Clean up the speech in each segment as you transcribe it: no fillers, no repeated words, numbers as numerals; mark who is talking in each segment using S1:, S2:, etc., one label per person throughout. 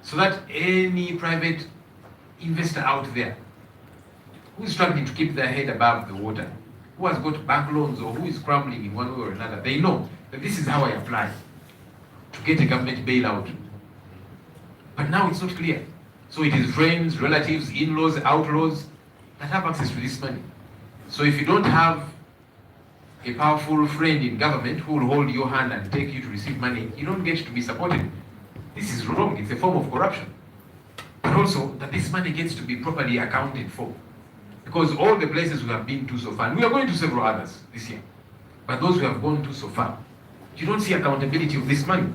S1: so that any private investor out there who is struggling to keep their head above the water, who has got bank loans or who is crumbling in one way or another, they know that this is how I apply to get a government bailout. But now it's not clear. So it is friends, relatives, in-laws, outlaws that have access to this money. So if you don't have a powerful friend in government who will hold your hand and take you to receive money, you don't get to be supported. This is wrong. It's a form of corruption. But also that this money gets to be properly accounted for. Because all the places we have been to so far, and we are going to several others this year, but those we have gone to so far, you don't see accountability of this money.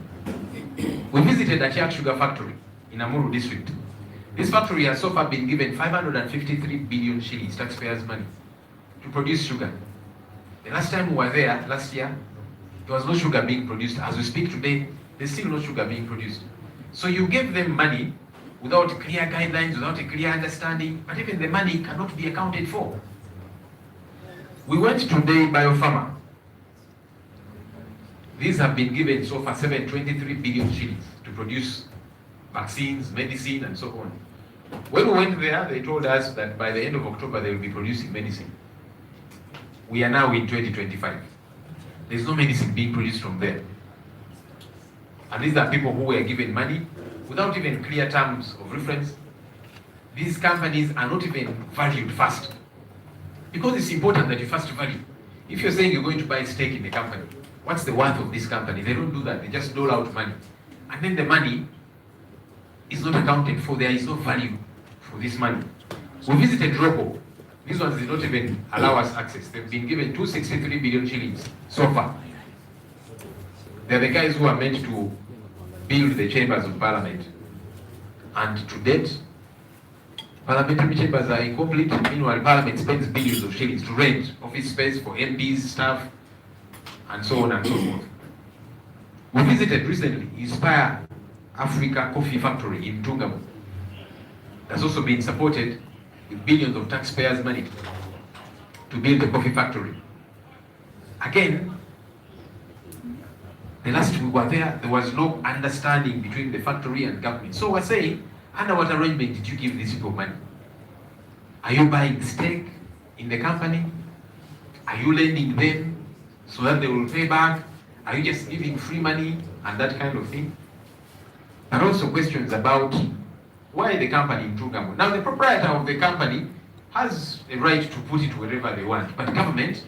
S1: We visited a Yak sugar factory in Amuru district. This factory has so far been given 553 billion shillings, taxpayers' money, to produce sugar. The last time we were there, last year, there was no sugar being produced. As we speak today, there's still no sugar being produced. So you gave them money without clear guidelines, without a clear understanding, but even the money cannot be accounted for. We went today Biopharma. These have been given so far 723 billion shillings to produce vaccines, medicine, and so on. When we went there, they told us that by the end of October, they will be producing medicine. We are now in 2025. There's no medicine being produced from there. And these are people who were given money without even clear terms of reference. These companies are not even valued first. Because it's important that you first value. If you're saying you're going to buy a stake in a company, what's the worth of this company? They don't do that. They just dole out money. And then the money is not accounted for. There is no value for this money. We visited Robo. These ones did not even allow us access. They've been given 263 billion shillings so far. They're the guys who are meant to build the chambers of parliament. And to date, parliamentary chambers are incomplete. Meanwhile, parliament spends billions of shillings to rent office space for MPs, staff, and so on and so forth. We visited recently Inspire Africa Coffee Factory in Tungamo. That's also been supported with billions of taxpayers' money to build a coffee factory. Again, the last we were there was no understanding between the factory and government. So we're saying, under what arrangement did you give these people money? Are you buying stake in the company? Are you lending them so that they will pay back? Are you just giving free money and that kind of thing? And also questions about why the company in Tungamo. Now the proprietor of the company has a right to put it wherever they want, but government,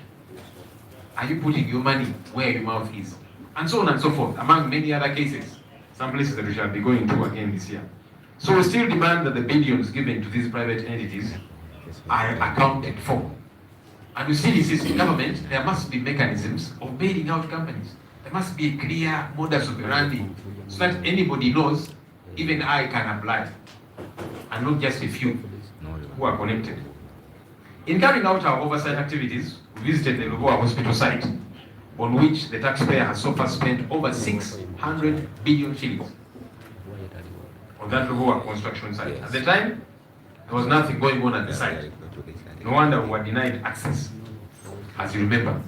S1: are you putting your money where your mouth is? And so on and so forth, among many other cases. Some places that we shall be going to again this year. So we still demand that the billions given to these private entities are accounted for. And we still insist in government, there must be mechanisms of bailing out companies. There must be a clear modus operandi so that anybody knows, even I can apply, and not just a few who are connected. In carrying out our oversight activities, we visited the LOP hospital site, on which the taxpayer has so far spent over 600 billion shillings on that LOP construction site. At the time, there was nothing going on at the site. No wonder we were denied access, as you remember.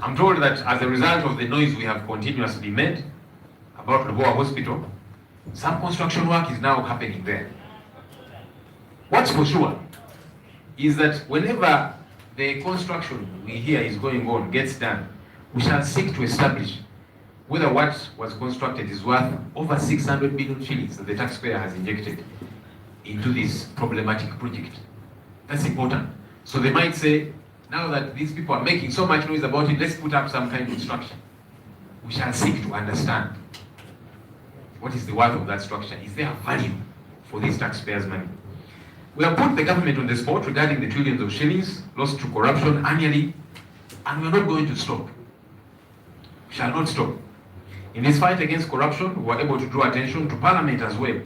S1: I'm told that as a result of the noise we have continuously made about LOP hospital, some construction work is now happening there. What's for sure is that whenever the construction we hear is going on gets done, we shall seek to establish whether what was constructed is worth over 600 billion shillings that the taxpayer has injected into this problematic project. That's important. So they might say, now that these people are making so much noise about it, let's put up some kind of structure. We shall seek to understand what is the worth of that structure. Is there a value for these taxpayers' money? We have put the government on the spot regarding the trillions of shillings lost to corruption annually, and we're not going to stop. We shall not stop. In this fight against corruption, we were able to draw attention to Parliament as well,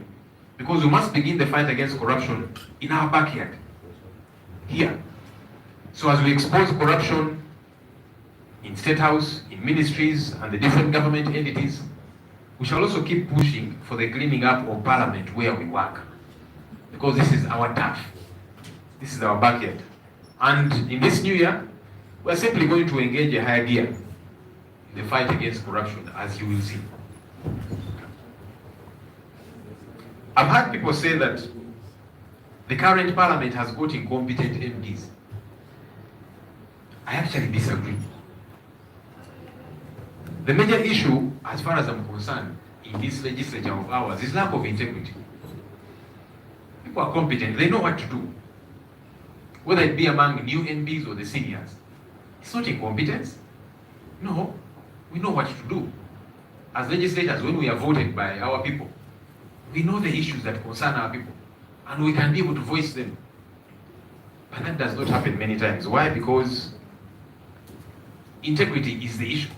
S1: because we must begin the fight against corruption in our backyard, here. So as we expose corruption in State House, in ministries, and the different government entities, we shall also keep pushing for the cleaning up of Parliament where we work. Because this is our turf. This is our backyard. And in this new year, we're simply going to engage a higher gear in the fight against corruption, as you will see. I've heard people say that the current parliament has got incompetent MPs. I actually disagree. The major issue, as far as I'm concerned, in this legislature of ours is lack of integrity. People are competent, they know what to do. Whether it be among new MPs or the seniors. It's not incompetence. No, we know what to do. As legislators, when we are voted by our people, we know the issues that concern our people, and we can be able to voice them. But that does not happen many times. Why? Because integrity is the issue.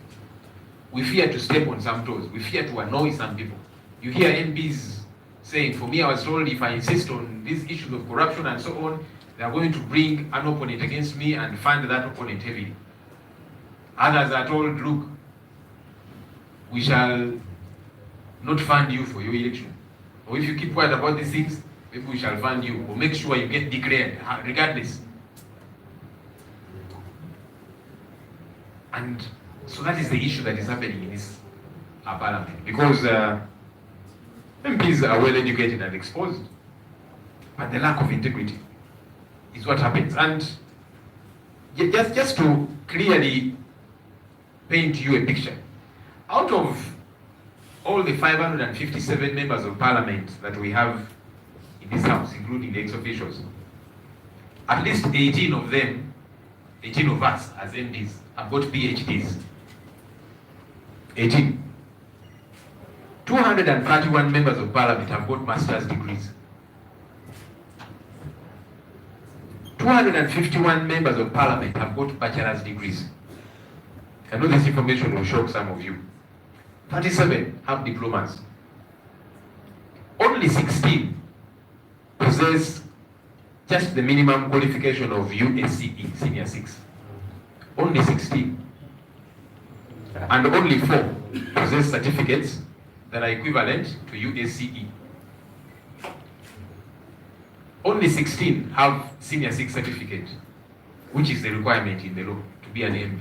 S1: We fear to step on some toes. We fear to annoy some people. You hear MPs saying, for me, I was told if I insist on these issues of corruption and so on, they are going to bring an opponent against me and fund that opponent heavily. Others are told, look, we shall not fund you for your election. Or if you keep quiet about these things, maybe we shall fund you, or make sure you get declared, regardless. And so that is the issue that is happening in this parliament. Because MPs are well educated and exposed, but the lack of integrity is what happens. And just to clearly paint you a picture, out of all the 557 members of parliament that we have in this house, including the ex-officials, at least 18 of them, 18 of us as MPs, have got PhDs. 18. 231 members of parliament have got master's degrees. 251 members of parliament have got bachelor's degrees. I know this information will shock some of you. 37 have diplomas. Only 16 possess just the minimum qualification of USCE, Senior 6. Only 16. And only 4 possess certificates that are equivalent to USCE. Only 16 have Senior 6 certificate, which is the requirement in the law to be an MP.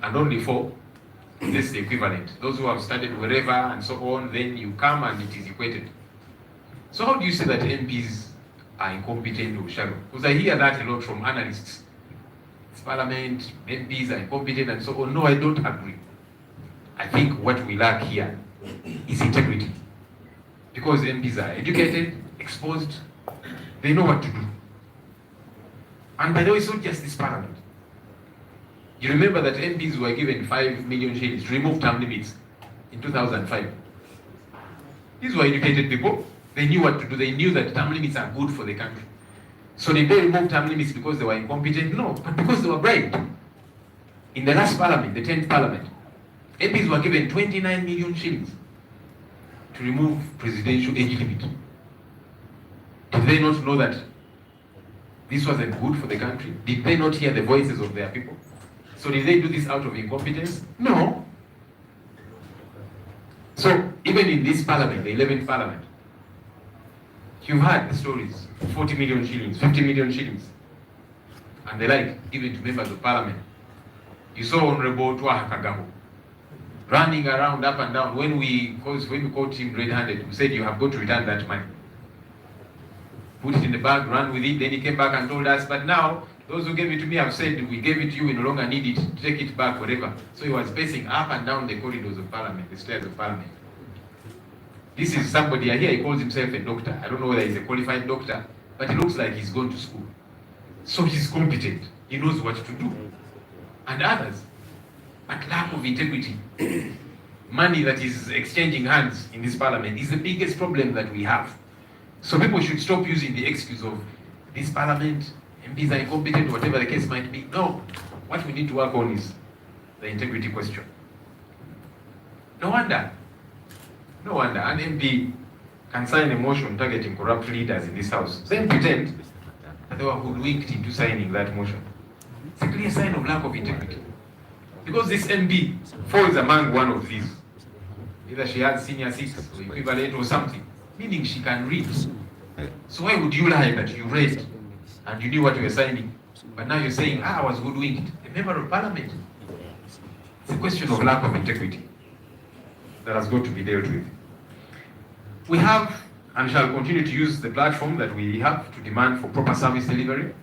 S1: And only 4 possess the equivalent. Those who have studied wherever and so on, then you come and it is equated. So how do you say that MPs are incompetent or shallow? Because I hear that a lot from analysts. It's parliament, MPs are incompetent and so on. No, I don't agree. I think what we lack here is integrity. Because MPs are educated, exposed, they know what to do. And by the way, it's not just this parliament. You remember that MPs were given 5 million shillings to remove term limits in 2005. These were educated people. They knew what to do. They knew that term limits are good for the country. So did they remove term limits because they were incompetent? No, but because they were bribed. In the last parliament, the 10th parliament, MPs were given 29 million shillings to remove presidential age limit. Did they not know that this wasn't good for the country? Did they not hear the voices of their people? So did they do this out of incompetence? No. So even in this parliament, the 11th parliament, you've heard the stories, 40 million shillings, 50 million shillings, and the like, given to members of parliament. You saw Honorable Twaha Kagabo running around up and down. When we caught him red-handed, we said, you have got to return that money. Put it in the bag, run with it, then he came back and told us, but now, those who gave it to me have said, we gave it to you, we no longer need it, take it back, whatever. So he was pacing up and down the corridors of parliament, the stairs of parliament. This is somebody, I hear he calls himself a doctor. I don't know whether he's a qualified doctor, but he looks like he's gone to school. So he's competent, he knows what to do. And others, but lack of integrity. Money that is exchanging hands in this parliament is the biggest problem that we have. So people should stop using the excuse of this parliament, MPs are incompetent, whatever the case might be. No, what we need to work on is the integrity question. No wonder an MP can sign a motion targeting corrupt leaders in this house, then pretend that they were hoodwinked into signing that motion. It's a clear sign of lack of integrity. Because this MP falls among one of these. Either she has Senior 6 or equivalent or something, meaning she can read. So why would you lie that you read and you knew what you were signing, but now you're saying, I was hoodwinked? A member of parliament. It's a question of lack of integrity that has got to be dealt with. We have and shall continue to use the platform that we have to demand for proper service delivery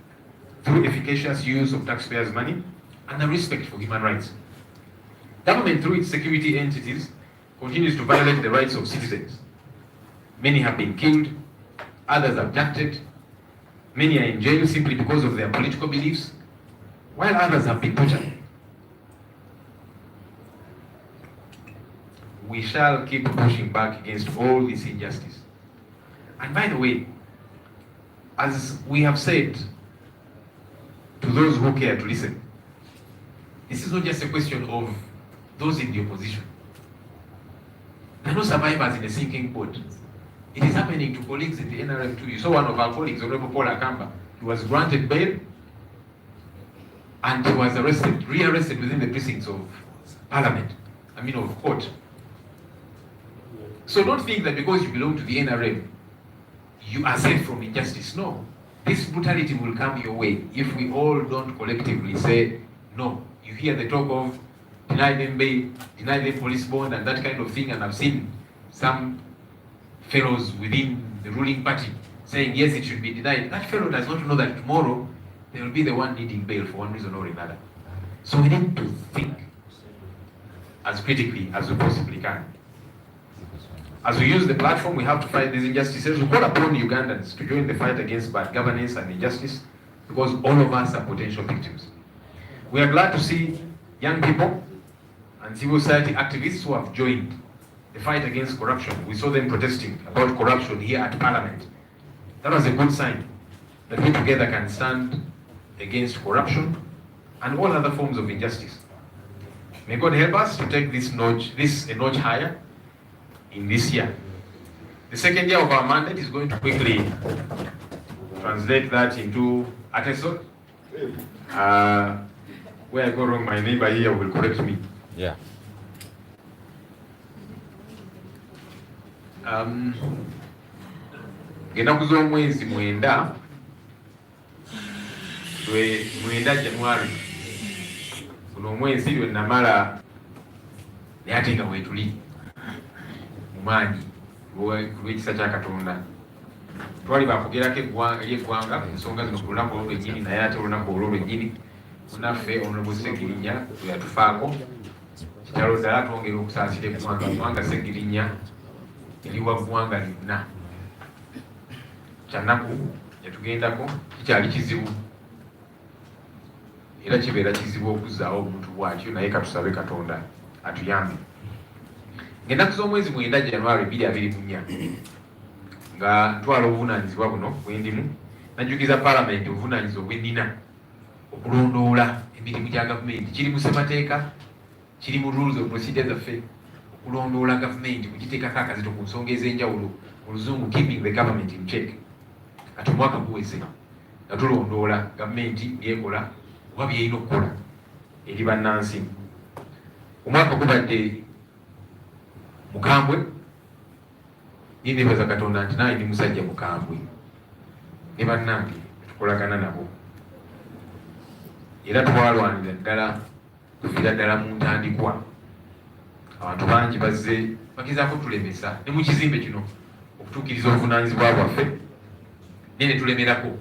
S1: through efficacious use of taxpayers' money and a respect for human rights. Government, through its security entities, continues to violate the rights of citizens. Many have been killed, others abducted, many are in jail simply because of their political beliefs, while others have been tortured. We shall keep pushing back against all this injustice. And by the way, as we have said to those who care to listen, this is not just a question of those in the opposition. There are no survivors in a sinking boat. It is happening to colleagues in the NRM too. You saw one of our colleagues, Honorable Paul Akamba. He was granted bail and he was rearrested within the precincts of Parliament, of court. So don't think that because you belong to the NRM, you are safe from injustice. No. This brutality will come your way if we all don't collectively say no. You hear the talk of deny them bail, deny them police bond and that kind of thing, and I've seen some fellows within the ruling party saying yes, it should be denied. That fellow does not know that tomorrow they will be the one needing bail for one reason or another. So we need to think as critically as we possibly can. As we use the platform, we have to fight these injustices. We call upon Ugandans to join the fight against bad governance and injustice because all of us are potential victims. We are glad to see young people and civil society activists who have joined the fight against corruption. We saw them protesting about corruption here at Parliament. That was a good sign that we together can stand against corruption and all other forms of injustice. May God help us to take this a notch higher in this year. The second year of our mandate is going to quickly translate that into Ateso. Where I go wrong, my neighbor here will correct me.
S2: Yeah.
S1: Ngenda z'omwezi mwenda January. Guno omwezi lwe namala naye ate nga weetuli mu maanyi lw'ekisa kya Katonda. Twali bakugerako eggwanga ku nsonga zino ku lunaku olw'olwennyini, naye ate olunaku olw'olwennyini munaffe Honorable Ssenyonyi bwe yatufaako kitalo ddala twongera okusaasira eggwanga kubanga Ssenyonyi eriwa ggwanga lyonna. Kyanaku yatugendako kikyali kizibu era kibeera kizibu okuzzaawo omuntu bw'atyo, naye katusabe Katonda atuyambe. Ng'ennaku z'omwezi mwenda January 2024 nga ntwala obuvunaanyizibwa buno bwendimu, najjukiza Parliament obuvunaanyizibwa bwennina okulondoola emirimu gya gavumenti. Kiri mu ssemateeka, kiri mu rules of procedure zaffe okulondoola gavumenti, kugiteekako akazito ku nsonga ez'enjawulo, oluzungu keeping the government in check. Kati omwaka guweze nga tulondoola gavumenti byekola oba byerina okukola eri bannansi. Omwaka gubadde mukambwe, neebaza Katonda nti naye ndi musajja mukambwe ne bannange tukolagana nabo era twalwanira ddala tufiira ddala mu ntandikwa. Abantu bangi bazze bagezaako tulemesa ne mu kizimbe kino okutuukiriza obuvunaanyizibwa bwaffe naye ne tulemerako.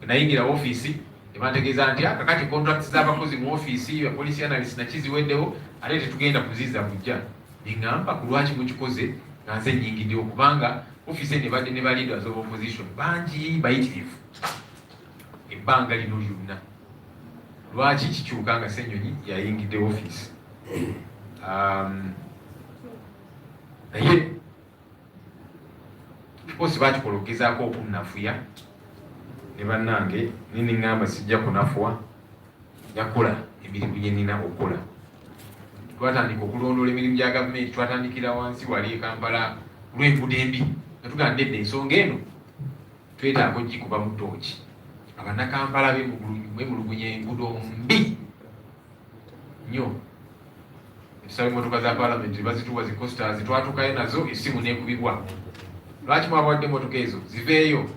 S1: Nayingira ofiisi ne bantegeeza nti kakati contracts z'abakozi mu ofiisi ya police analyst nakiziweddewo ate tetugenda kuziza bujja. Neŋŋamba ku lwaki mukikoze nga nze nnyingiddewo kubanga ofiisi nebadde ne ba leaders of opposition bangi bayitirivu ebbanga lino lyonna. Lwaki kikyuka nga Ssenyonyi yayingidde ofiisi? Naye kikosi bakikola okugezaako okunnafuya ne bannange, nini ŋŋamba sijja kunafuwa, njakola emirimu gye nnina okukola. Twatandika okulondoola emirimu gya gavumenti, twatandikira wansi wali e Kampala lw'enguudo embi nga tugamba nedda ensonga eno twetaaga ogikuba mu ttooki. Abannakampala bemulugunya enguudo mbi nnyo. Tusaba emmotoka za Parliament bazituwa zi coasters, twatukayo nazo essimu n'ekubibwa. Lwaki mwabawadde emmotoka ezo ziveeyo?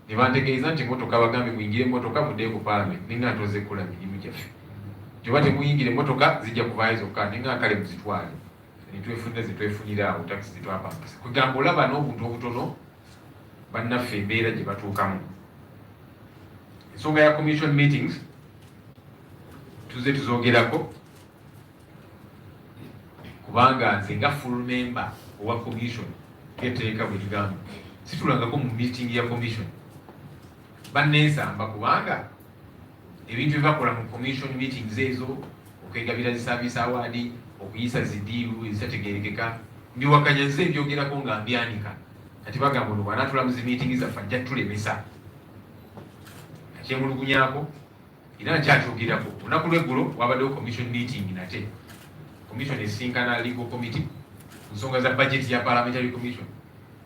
S1: Ne bantegeeza nti emmotoka bagambye muyingire emmotoka muddeyo ku Parliament. Ninga ntoze kukola mirimu gyaffe. Gyoba temuyingire emmotoka zijja kuvaayo zokka, ninga kale muzitwale. nitwefunira zetwefunira awo taxi zetwapangisa kugamba olaba n'obuntu obutono bannaffe embeera gye batuukamu. Ensonga ya commission meetings tuze tuzogerako kubanga nze nga full member owa commission keteeka bwe ligamba situlangako mu meeting ya commission banneesamba kubanga ebintu byebakola mu commission meetings ezo okwegabira zi service award okuyisa zidiiru ezitategerekeka mbiwakanya nze mbyogerako nga mbyanika kati bagamba ono bw'anaatula mu zi meeting zaffe ajja tulemesa akyemulugunyako era nkyatwogerako olunaku lweggulo wabaddewo commission meeting nate commission esinkana legal committee ku nsonga za budget ya parliamentary commission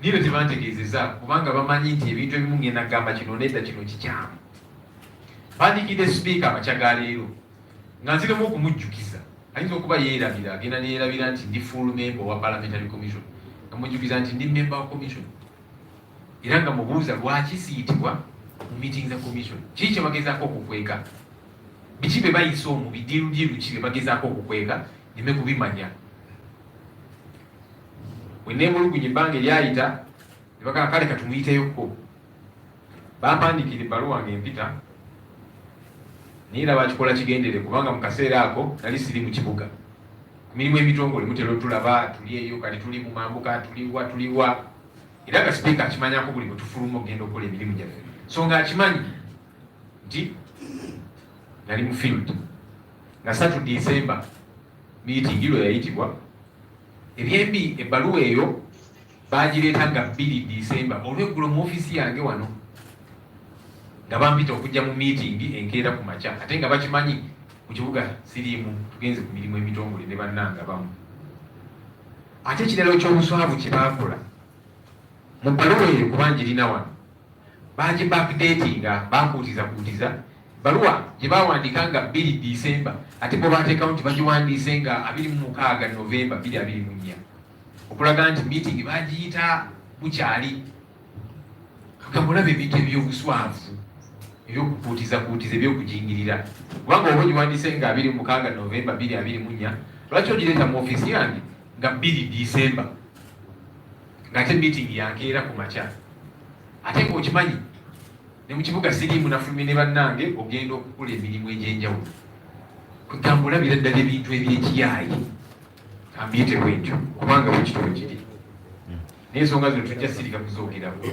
S1: nibe tebantegeezeza kubanga bamanyi nti ebintu ebimu ngenda kugamba kino nedda kino kikyamu bandikidde speaker amakya ga leero nga nziremu okumujjukiza ayinza okuba yeerabira agenda neerabira nti ndi full member wa parliamentary commission nga mujjukiza nti ndi member wa commission era nga mubuuza lwaki siyitibwa mu meeting za commission kiki kye bagezaako okukweka biki bye bayisa omu bidiirudiiru ki bye bagezaako okukweka nime kubimanya bweneemulugunya ebbanga eryayita ne bagamba kale katumuyiteyoko bampandikira ebbaluwa ng'empita naye era bakikola kigendere kubanga mu kaseera ako nali siri mu kibuga ku mirimu emitongole mutera otulaba tuli eyo kati tuli mu mambuka tuliwa era nga sipiika akimanyako buli bwe tufuluma okugenda okukola emirimu gyaffe so nga akimanyi nti nali mu field nga 3 December meeting lwe yayitibwa ebyembi ebbaluwa eyo bagireeta nga 2 December olweggulo mu ofisi yange wano nga bampita okujja mu meeting enkeera ku makya ate nga bakimanyi mu kibuga siriimu tugenze ku mirimu emitongole ne bannanga bamu ate ekiralo ky'obuswavu kye baakola mu bbaluwa eyo kubangirina wano bagibackdatinga bakuutizakuutiza baluwa gye bawandiika nga 2 December ate bwe bateekawo nti bagiwandiise nga 26 November 2024 okulaga nti meeting bagiyita bukyali kugamba olaba ebintu ebyobuswavu ebyokukuutizakuutiza ebyokujingirira kubanga oba giwandiise nga 26 November 2024 lwaki ogireeta mu ofisi yange nga 2 December ng'ate meeting yankeera ku makya ate ng'okimanyi ne mu kibuga siriimu nafulumye ne bannange ogenda okukola emirimu egy'enjawulo kugamba olabira ddala ebintu ebyekiyaayi kambiyite bwentyo kubanga bwekitolo kiri naye ensonga zino tujja sirika kuzoogerako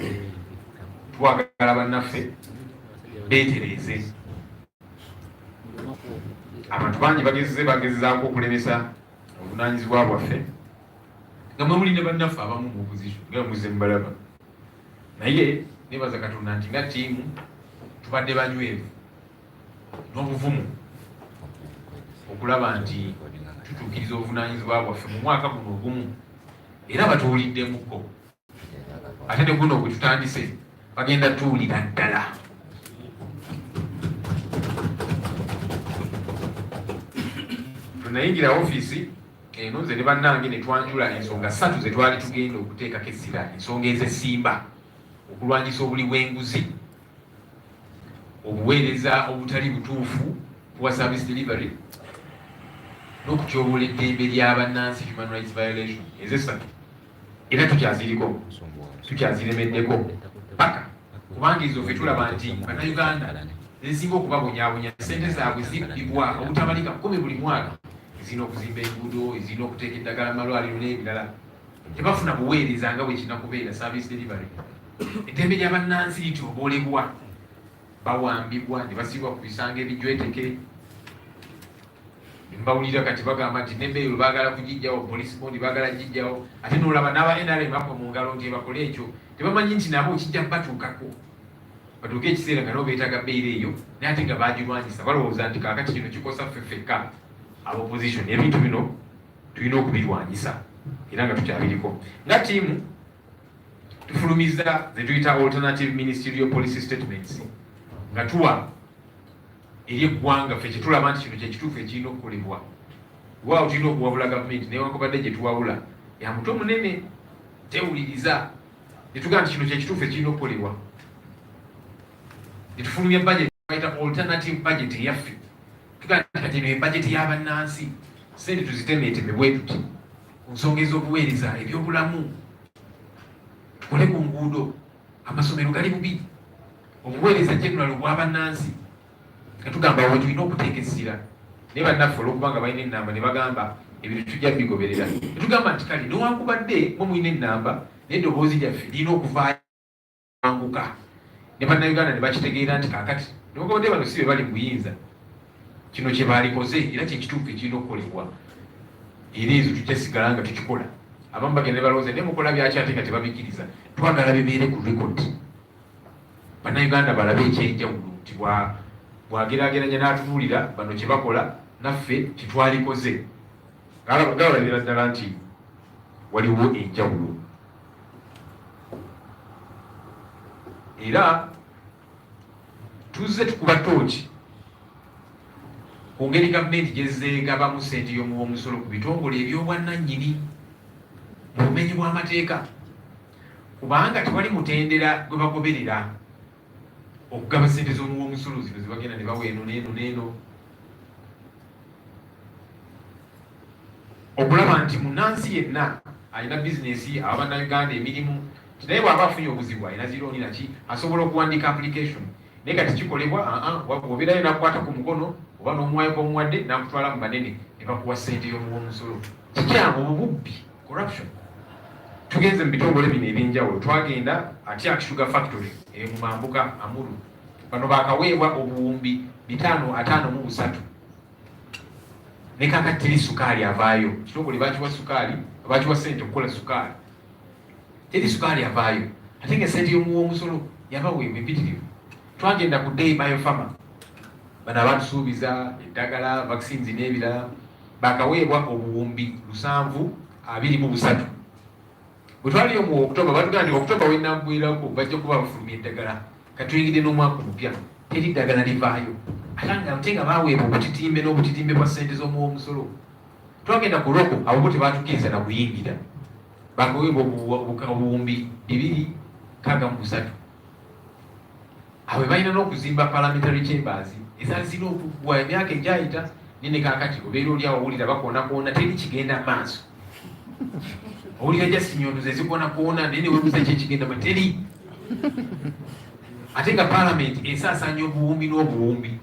S1: twagala bannaffe beetereeze abantu bangi bagezezaako okulemesa obuvunaanyizibwa bwaffe nga mwe muli ne bannaffe abamu mu opposition nga muze mubalaba naye nebaza Katonda nti nga ttiimu tubadde banywevu n'obuvumu okulaba nti tutuukiriza obuvunaanyizibwa bwaffe mu mwaka guno ogumu era batuwuliddemukko ate ne guno bwe tutandise bagenda tuwulira ddala tunayingira ofiisi eno nze ne bannange ne twanjula ensonga 3 ze twali tugenda okuteekako essira ensonga ez'essimba okulwanyisa obuli bw'enguzi obuweereza obutali butuufu bwa service delivery n'okutyoboola eddembe ly'abannansi human rights violation ez'essatu era tukyaziremeddeko paka kubanga ezo ffe tulaba nti bannayuganda ezisinga okubabonyaabonya ssente zaabwe zibbibwa obutabalika 10 buli mwaka ezirina okuzimba enguudo ezirina okuteeka eddagala malwaliro n'ebirala tebafuna buweereza nga bwe kinakubeera service delivery eddembe ly'abannansi lityoboolebwa bawambibwa ne basibwa ku bisanga ebijweteke mbawulira kati bagamba nti nembeeyo baagala kugijjawo police bond baagala gijjawo ate n'olaba n'aba NRM bakwa mu ngalo nti bakole ekyo tebamanyi nti nabo kijja batuukako batuuke ekiseera nga nabo beetaaga bbeera eyo naye ate nga bagirwanyisa balowooza nti kaakati kino kikosa ffe ffekka abopposition ebintu bino tulina okubirwanyisa era nga tukyabiriko nga ttiimu tufulumiza ze tuyita alternative ministerial policy statements nga tuwa eri eggwanga ffe kyetulaba nti kino kyekituufu ekirina okukolebwa waawo tulina okuwabula gavumenti newankubadde gye tuwawula ya muto munene tewuliriza netugamba nti kino kyekituufu ekirina okukolebwa netufulumya budget bayita alternative budget eyaffe tugamba nti kati eno ebudget y'abannansi sente tuzitemeeteme bwe tuti ku nsonga ez'obuweereza ebyobulamu, tukole ku nguudo, amasomero gali bubi, obuweereza general obw'abannansi nga tugamba we tulina okuteeka essira naye bannaffe olwokubanga balina ennamba ne bagamba ebintu tujja bigoberera ne tugamba nti kale newankubadde mwe mulina ennamba naye eddoboozi lyaffe lirina okuvaaanguka ne bannayuganda ne bakitegeera nti kaakati newankubadde bano si be bali mu buyinza kino kye baalikoze era kyekituufu ekirina okukolebwa era ezo tujja sigala nga tukikola. Abamu bagenda balowooza naye mukola byaki ate nga tebabikkiriza. Twagala bibeere ku record, bannayuganda balabe ekyenjawulo nti bwageraageranya n'atunuulira bano kye bakola naffe kitwalikoze galabira ddala nti waliwo enjawulo. Era tuzze tukuba tooki ku ngeri gavumenti gyezeegabamu ssente y'omuwomusolo ku bitongole ebyobwannannyini mu bumenyi bw'amateeka, kubanga tewali mutendera gwe bagoberera okugaba ssente z'omuwomusolo zino zibagenda ne bawa eno n'eno n'eno, okulaba nti munnansi yenna alina bizinesi aba bannayuganda emirimu naye bw'aba afunye obuzibu alina zirooni naki asobola okuwandiika application naye kati kikolebwa obeerayo nakukwata ku mukono oba n'omuwayo k'omuwadde nakutwala mu banene ne bakuwa ssente y'omuwomusolo. Kikyamu obubbi, corruption. Tugenze mu bitongole bino ebyenjawulo, twagenda Atiak Sugar Factory mu Mambuka Amuru, bano bakaweebwa obuwumbi 553 ne kakati teri sukaali avaayo. Kitongole bakiwa sukaali, bakiwa ssente okukola sukaali, teri sukaali avaayo ate nga ssente y'omuwomusolo yabaweebwa empitirivu. Twagenda ku Day Biopharma, bano abatusuubiza eddagala, vaccines n'ebirala, bakaweebwa obuwumbi 723. Bwe twaliyo mu October batugamba nti October wenambwirako bajja kuba bafulumya eddagala, katuyingidde n'omwaka omupya teri ddagala livaayo ate nga baweebwa obutitimbe n'obutitimbe bwa ssente z'omuwomusolo. Twagenda ku Roko, abo bo tebaatukkiriza na kuyingira, bakaweebwa obuwumbi 263. Abo balina n'okuzimba parliamentary chambers ezaali zirina okuggwa emyaka egyayita nene kaakati obeera oli awo owulira bakoonakoona teri kigenda maaso. Owulira just nyondo ze zikonakoona naye ne weebuuza ki ekigenda teri. Ate nga parliament esaasaanya obuwumbi n'obuwumbi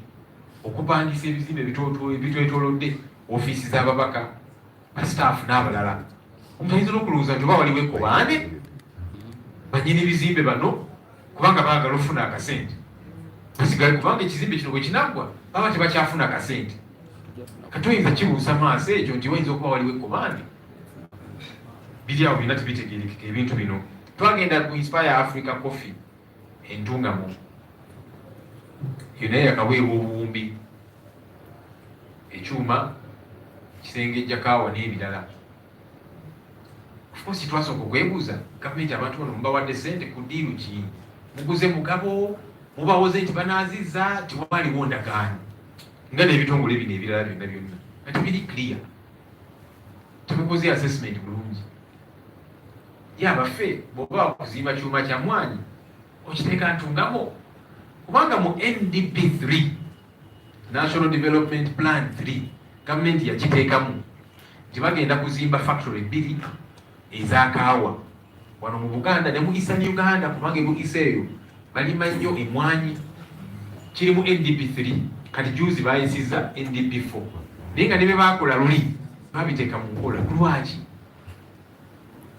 S1: okupangisa ebizimbe ebitwetoolodde ofiisi z'ababaka, bastaff n'abalala. Omuntu ayinza n'okulowooza nti oba waliwo ekkobaane bannyini bizimbe bano kubanga baagala ofuna akasente basigale, kubanga ekizimbe kino bwe kinaggwa baba tebakyafuna akasente. Kati oyinza kibuusa maaso ekyo nti wayinza okuba waliwo ekkobaane. Biri awo birina tebitegeerekeka ebintu bino. Twagenda ku Inspire Africa Coffee entungamo, yonna yakaweebwa obuwumbi, ekyuma kisengejja kaawa n'ebirala. Of course twasooka okwebuuza gavumenti abantu bano mubawadde ssente ku ddiiru ki? Muguze mugabo, mubawoze nti banaazizza, tewaliwo ndagaano nga n'ebitongole bino ebirala byonna byonna nga tebiri clear, temukoze assessment bulungi. Yabaffe bw'oba okuzimba kyuma kya mwanyi okiteeka ntungamo, kubanga mu NDP 3 National Development Plan 3 gavumenti yakiteekamu nti bagenda kuzimba factory 2 eza kaawa wano mu Buganda ne mu Eastern Uganda, kubanga mu eyo balima nnyo emwanyi. Kiri mu NDP 3, kati juzi bayisizza NDP 4 naye nga ne be baakola luli babiteeka mu nkola. Lwaki?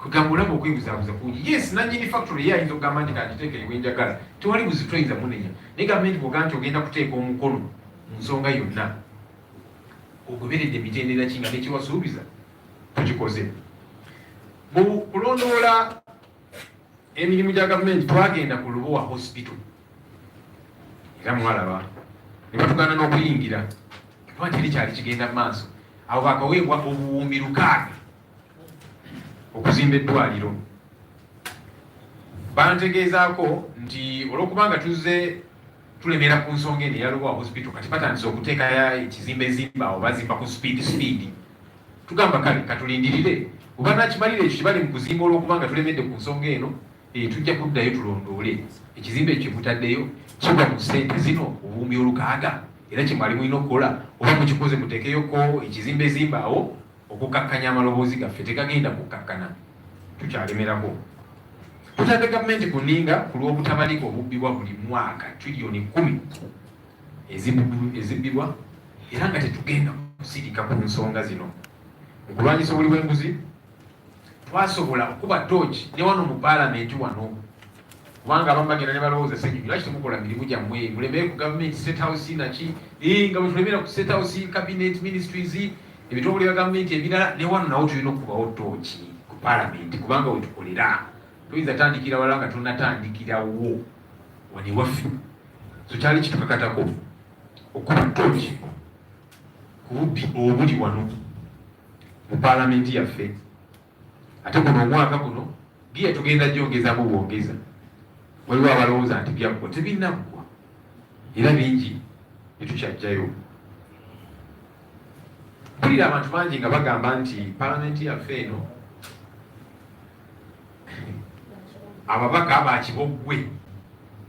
S1: Kugambula okwebuzabuza kungi. Yes, nannyini factory ye ayinza okugamba nti kagiteeke wenjagala, tewali buzito toyinza munenya, naye gavumenti bw'ogaa nti ogenda kuteeka omukono mu nsonga yonna ogoberedde emitendera kinga nekiwasuubiza tukikoze. Mu kulondoola emirimu gya gavumenti twagenda ku Lubowa Hospital era mwalaba ne batugana n'okuyingira kuba teri kyali kigenda mu maaso. Abo bakaweebwa obuwumbi 600 okuzimba eddwaliro. Bantegeezaako nti olwokubanga tuzze tulemera ku nsonga eno eya Lubowa Hospital, kati batandise okuteeka ekizimbe zimba awo bazimba ku speed. Tugamba kale katulindirire oba nakimalire ekyo kibali mu kuzimba olwokubanga tulemedde ku nsonga eno, tujja kuddayo tulondoole ekizimbe ekyo mutaddeyo kigwa mu ssente zino obuwumbi 600 era kyemwali mulina okukola oba mukikoze muteekeyoko ekizimbe zimba awo okukakkanya amaloboozi gaffe tegagenda kukakkana, tukyalemerako. Tutadde gavumenti ku nninga ku lw'obutabalika obubbibwa buli mwaka tiriyoni 10 ezibbibwa, era nga tetugenda kusirika ku nsonga zino. Mu kulwanyisa obuli bw'enguzi twasobola okuba tooki ne wano mu paalamenti wano, kubanga abamu bagenda ne balowooza Ssenyonyi lwaki temukola mirimu gyammwe, mulemere ku gavumenti State House naki nga bwe tulemera ku State House, cabinet ministries, ebitongole bya gavumenti ebirala, ne wano nawo tulina okubawo tooki ku paalamenti, kubanga we tukolera tuyinza tandikira wala nga tunatandikirawo wano ewaffe. So kyali kitukakatako okuba tooki ku bubbi obuli wano mu paalamenti yaffe. Ate guno omwaka guno giya tugenda gyongezaamu bwongeza, waliwo abalowooza nti byaggwa, tebinnaggwa era bingi netukyajjayo. Mpulira abantu bangi nga bagamba nti paalamenti yaffe eno ababaka bakibogwe.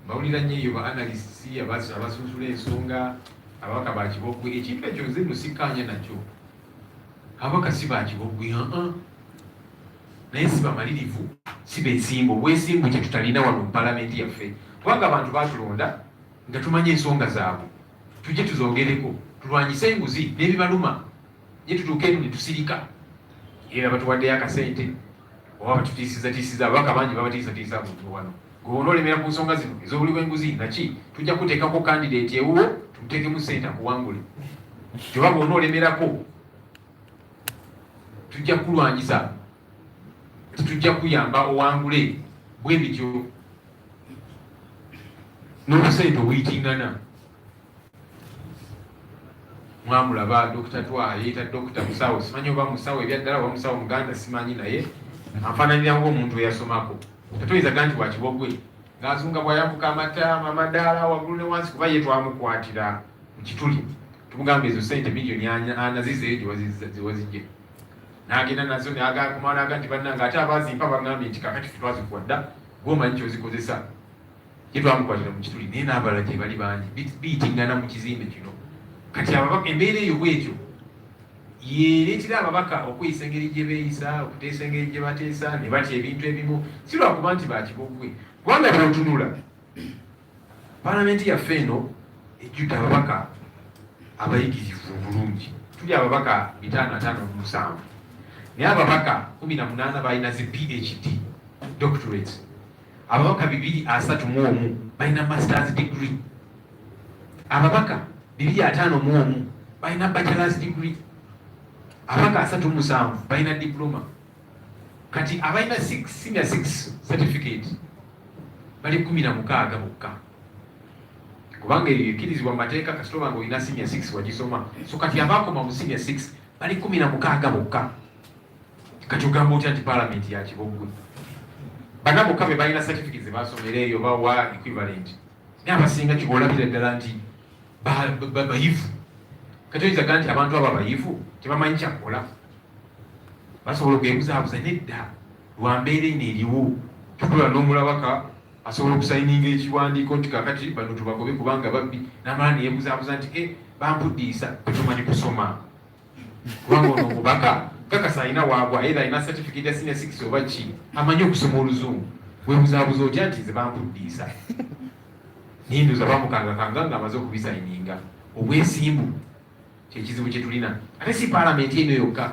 S1: Bawulira nnyo eyo ba analysts abasunsula ensonga, ababaka bakibogwe. Ekintu ekyo nze musikkaanya nakyo. Ababaka si bakibogwe, naye si bamalirivu, si beesimbu. Obwesimbu kye tutalina wano mu paalamenti yaffe, kubanga abantu batulonda nga tumanye ensonga zaabwe, tujje tuzongereko, tulwanyise enguzi n'ebibaluma, ye tutuuke eno ne tusirika era batuwaddeyo akasente oba batutiisizatiisiza. Ababaka bangi babatiisatiisa muntu wano. Gwe olemera ku nsonga zino ez'obuli bw'enguzi naki tujja kuteekako kandidate ewuwo tumuteekemu ssente akuwangule. Kyoba bw'ona olemerako tujja kulwanyisa, tujja kuyamba owangule bwe bityo n'obusente obuyitiŋŋana. Mwamulaba Dr. Twayita Dr. Musawo, simanyi oba musawo ebyaddala oba musawo Muganda simanyi, naye anfaananira ng'omuntu eyasomako. Tatoyiza nti wakibogwe ng'azunga bw'ayambuka amataama amadaala waggulu ne wansi, kuba ye twamukwatira mu kituli tumugamba ezo ssente miliyoni 4 zizeeyo gye wazijje, n'agenda nazo kumala nti bannange ate abazimpa bagambye nti kakati ffe twazikuwadda gw'omanyi kyozikozesa. Ye twamukwatira mu kituli naye n'abalala gye bali bangi biyitiŋŋana mu kizimbe kino. Kati ababaka embeera eyo bwetyo yeereetera ababaka okweyisa engeri gye beeyisa, okuteesa engeri gye bateesa, ne batya ebintu ebimu, si lwakuba nti bakibogwe. Kubanga bw'otunula paalamenti yaffe eno ejjudde ababaka abayigirivu bulungi. Tuli ababaka 557 naye ababaka 18 balina zi PhD doctorates, ababaka 231 balina masters degree, ababaka 251 balina bachelors degree, ababaka 37 balina diploma. Kati abalina senior 6 certificate bali 16 bokka, kubanga eyo ekkirizibwa mu mateeka kasitoba nga olina senior 6 wagisoma. So kati abaakoma mu senior 6 bali 16 bokka. Kati ogamba otya nti paalamenti ya kibogwe? Bana bokka be balina certificate ze basomera eyo bawa equivalent, naye abasinga kikolabira ddala nti bayivu. Kati oyinza nti abantu abo abayivu tebamanyi kyakola, basobola okwebuzabuza. Nedda, lwa mbeera eno eriwo, tukula n'omulabaka asobola okusayininga ekiwandiiko nti kakati bano tubagobe kubanga babbi, n'amala neyebuzabuza nti bampuddiisa tetumanyi kusoma. Kubanga ono omubaka kakasa alina waagwa, era alina certificate ya senior 6 oba ki, amanyi okusoma Oluzungu. Webuzabuza otya nti ze bampuddiisa? Ninduza bamukangakanga nga amaze okubisayininga. Obwesimbu kyekizibu kye tulina. Ate si paalamenti eno yokka,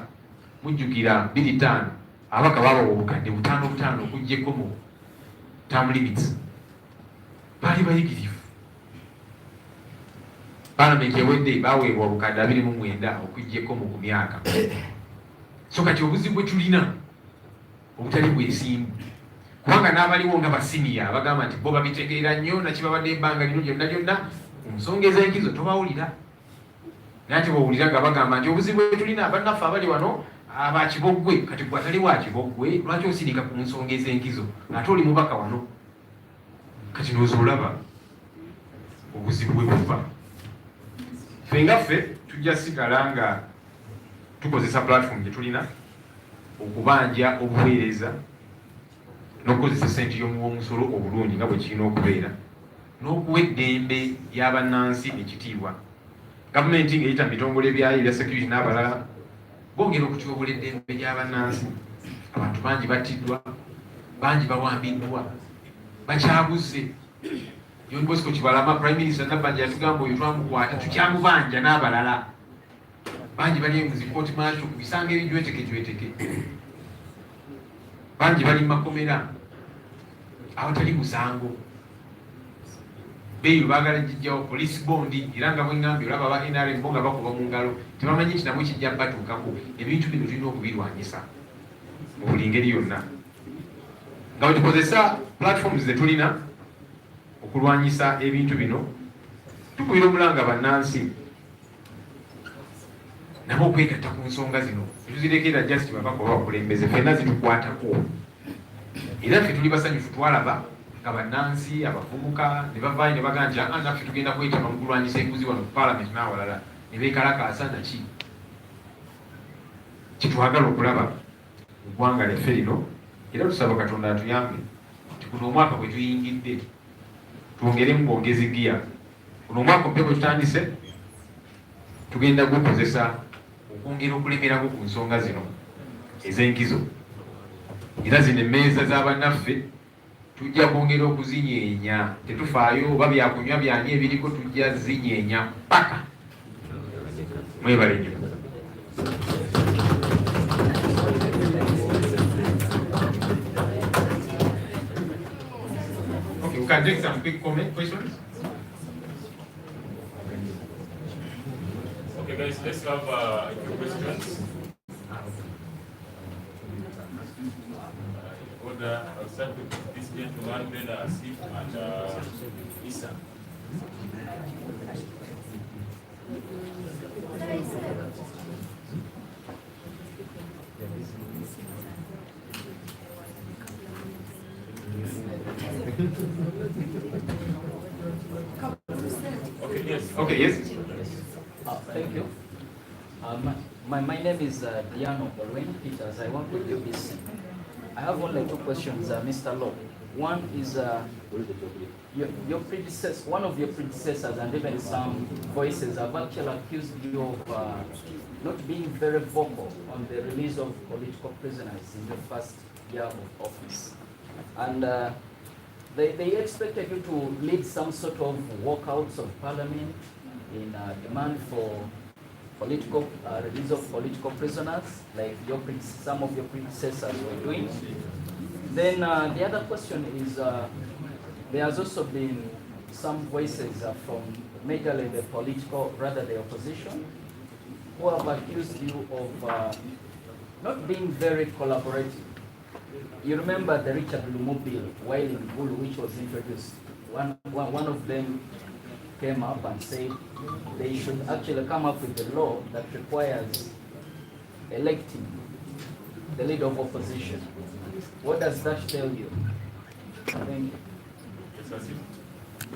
S1: mujjukira 25 ababaka babawa obukadde 5 okuggyeko mu term limits, baali bayigirivu. Paalamenti ewedde baweebwa obukadde 29 okuggyeko mu myaka. So kati obuzibu bwe tulina obutali bwesimbu, kubanga n'abaliwo nga basiniya bagamba nti bo babitegeera nnyo nakibabadde ebbanga lino gyonna ku nsonga ez'enkizo tobawulira. Naye ate bw'owulira nga bagamba nti obuzibu bwe tulina bannaffe abali wano abakibogwe, kati gwe atali wa kibogwe lwaki osirika ku nsonga ez'enkizo ate oli mubaka wano? Kati nooza olaba obuzibu bwe buva. Ffe nga ffe tujja sigala nga tukozesa platform gye tulina okubanja obuweereza n'okukozesa ssente y'omusolo obulungi nga bwe kirina okubeera, n'okuwa eddembe y'abannansi ekitiibwa. Gavumenti ng'eyita mu bitongole byayo ebya security n'abalala bongera okutyobula eddembe ly'abannansi. Abantu bangi battiddwa, bangi bawambiddwa, bakyabuze. John Bosco Kibalama Prime Minister Nabbanja yatugamba oyo twamukwata tukyamubanja n'abalala. Bangi bali mu zikooti maacho ku bisanga ebijwetekejweteke. Bangi bali mu makomera awatali musango. Beeyo baagala jijjawo police bondi era nga bwengambye olaba ba NRM bo nga bakuba mu ngalo tebamanyi nti namwe kijja batuukako. Ebintu bino tulina okubirwanyisa mu buli ngeri yonna nga bwe tukozesa platforms ze tulina okulwanyisa ebintu bino. Tukubira omulanga bannansi nabo okwegatta ku nsonga zino tuzirekera just babako bakulembeze ffenna zitukwatako era ffe tuli basanyufu twalaba nga bannansi abavubuka ne bavaayo ne baganja naffe tugenda kwetaba mu kulwanyisa enguzi wano ku palamenti n'awalala ne beekalakaasa naki kitwagala okulaba mu ggwanga lyaffe lino. Era tusaba Katonda atuyambe nti guno omwaka bwe tuyingidde twongeremu bwongezi giya. Guno omwaka omupya bwe tutandise tugenda gukozesa okwongera okulemerako ku nsonga zino ez'enkizo. Era zino emmeeza z'abannaffe tujja kwongera okuzinyeenya, tetufaayo oba byakunywa byani ebiriko, tujja zinyeenya paka. Mwebale nnyo. Okay, we can take some quick questions.
S2: Okay guys, let's have a few questions. I'll start with this gentleman, then Asif and Isa. Okay, yes.
S1: Okay, yes.
S3: Thank you. My name is Diano Bolwen Peters. I work with UBC. I have only two questions, Mr. Law. One is your predecessor, one of your predecessors, and even some voices have actually accused you of not being very vocal on the release of political prisoners in the first year of office. And they expected you to lead some sort of walkouts of parliament in demand for political release of political prisoners, like some of your predecessors were doing. Then the other question is, there has also been some voices from majorly the the opposition, who have accused you of not being very collaborative. You remember the Richard Lumu bill, while in Bulu, which was introduced. One of them came up and said they should actually come up with a law that requires electing the leader of opposition. What does that tell you? Thank you.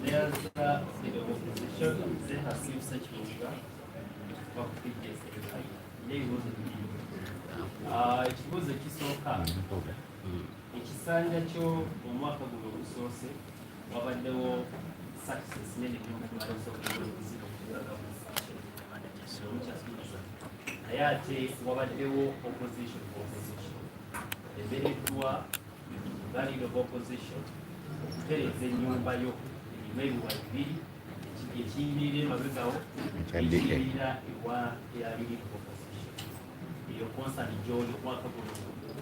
S4: There's the opposition, they have seen such measure for ekibuuzo ekisooka ekisanja kyo omwaka guno ogusoose wabaddewo success nene naye ate wabaddewo opposition ebeereddwa valid of opposition okutereeza ennyumba yo erimu ebiwa bibiri ekiyimirira emabegawo ekiyimirira ewa eyaliri opposition eyo constant gyoli omwaka guno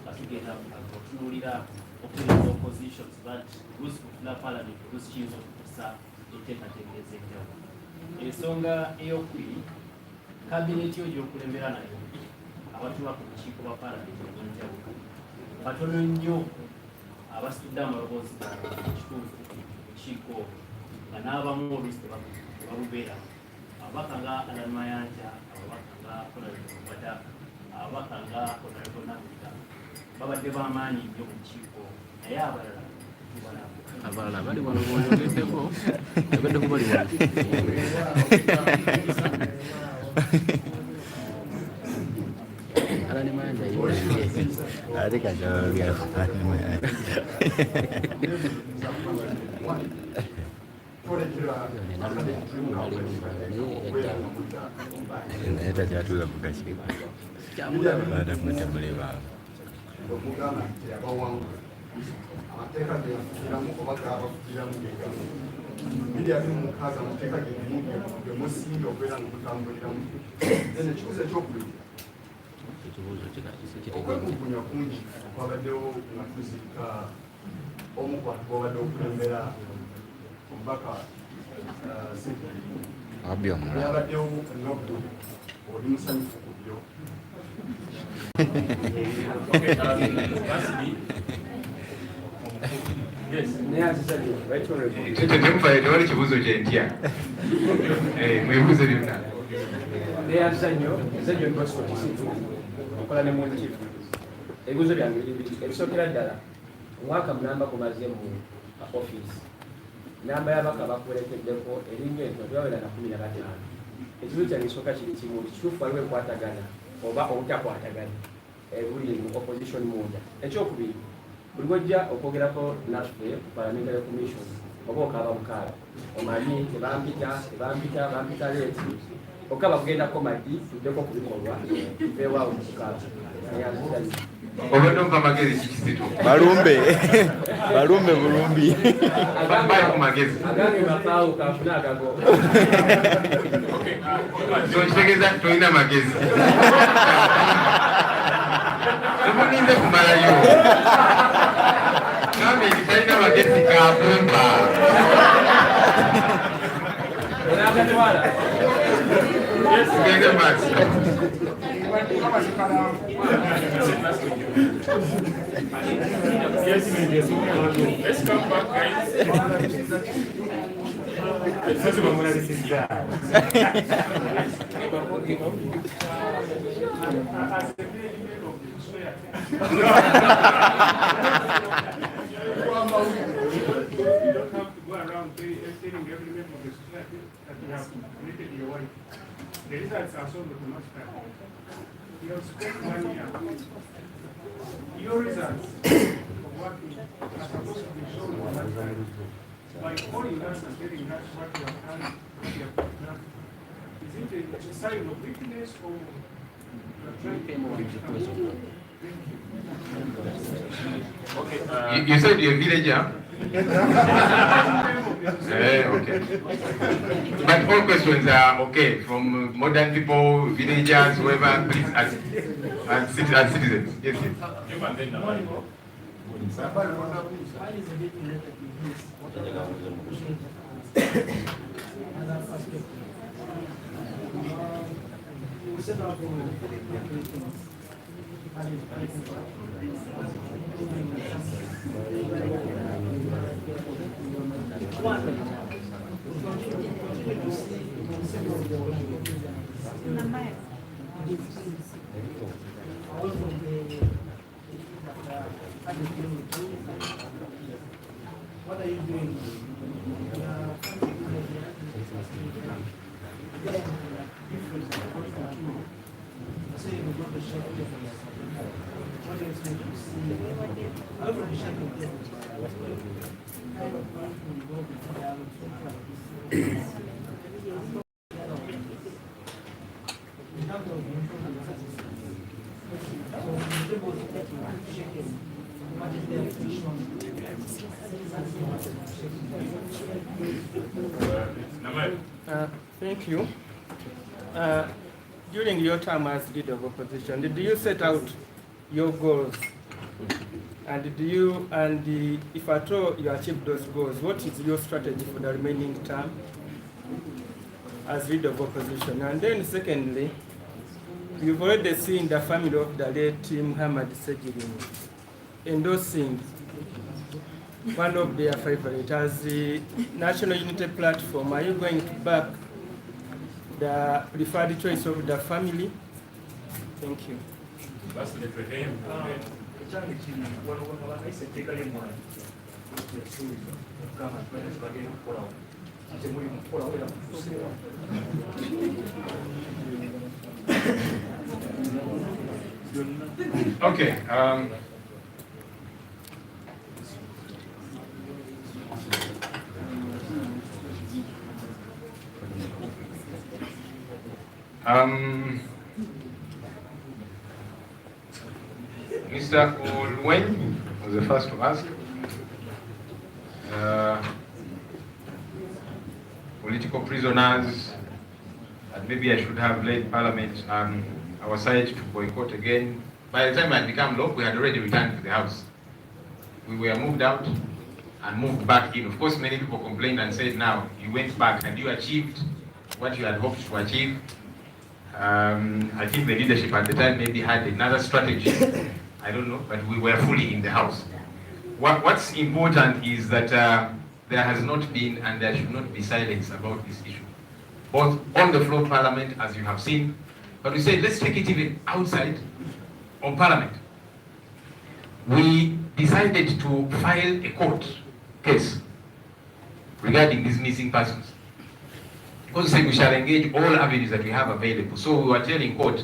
S4: batugenda okutunuulira okutereeza oppositions but oluusi kufuna parliament oluusi kiyinza okutuusa enteekateeka ez'enjawulo. Ensonga eyokubiri, kabineti yo gy'okulembera nayo abatuula ku bukiiko bwa parliament obw'enjawulo batono nnyo abasitudde amaloboozi gaabwe mu kitundu bukiiko nga n'abamu oluusi tebalubeera. Ababaka nga Alan Mayanja, ababaka nga Honorable Mubada, ababaka nga Honorable Nabita babadde b'amaanyi nnyo mu bukiiko naye abalala
S5: abalala bali wano boyogeddeko abaddeko bali wano Alani Mayanja ate kajabya Alani Mayanja naye tajatula ku kakiiko
S6: okugamba nti abawangula amateeka geyafuiramu oba gabafugiramu gegano 2006 amateeka gemusinga okubeera nga mutambuliramu then ekibuzo ekyokubiri okwekugunya kungi kwabaddewo nga tuzika omu ku bantu bobadde okulembera omubaka yabaddewo nobdu oli musanyufu ku byo
S1: tewali kibuuzo kyentya mwebuuze byonna
S7: okola ne muntiifu ebibuuzo byange bibiri ebisookera ddala omwaka munamba gumaze mu ofiisi namba y'abaka bakuwerekeddeko erinnya ento twawera na 15 ekibuuzo kyange kisooka kiri kimu kituufu waliwo ekwatagana oba obutakwatagana ebuli mu opposition munda ekyokubiri buli lwojja okwogerako naffe ku parliamentary commission oba okaaba bukaala omanyi tebampita leeti okaba kugendako madi tuddeko ku bikolwa tuveewaawo mu bukaala
S1: obadde ompa magezi kikizito
S8: balumbe bulumbi
S1: baye ku magezi
S7: agange mapaawo kafuna agago
S1: tokitegeeza tolina magezi temuninze kumalayo gambe nti talina magezi kabumba
S7: onagatwala
S1: tugende maaso
S2: Let's come back, guys.
S9: The results are so documented. You have spent 1 year. Your results of working are supposed to be shown on that time. By calling us and telling us what you have done, what you have done, is it a sign of weakness or you are trying to
S2: Okay.
S1: You said you're a villager? Okay. But all questions are okay from modern people, villagers, whoever, please, as citizens. Yes, yes.
S9: What are you doing?
S10: Thank you. During your time as leader of opposition, did you set out your goals? And if at all you achieve those goals, what is your strategy for the remaining term as leader of opposition? And then secondly, you've already seen the family of the late Muhammad Sejirin endorsing one of their favorites as the National Unity Platform. Are you going to back the preferred choice of the family? Thank you.
S1: Okay. Mr. Olwen was the first to ask. Political prisoners, and maybe I should have led Parliament our side to boycott again. By the time I had become LOP, we had already returned to the House. We were moved out and moved back in. Of course, many people complained and said, now, you went back and you achieved what you had hoped to achieve. I think the leadership at the time maybe had another strategy. I don't know, but we were fully in the House. What's important is that there has not been and there should not be silence about this issue. Both on the floor of Parliament, as you have seen, but we said, let's take it even outside of Parliament. We decided to file a court case regarding these missing persons. Because we said we shall engage all avenues that we have available. So we were telling court,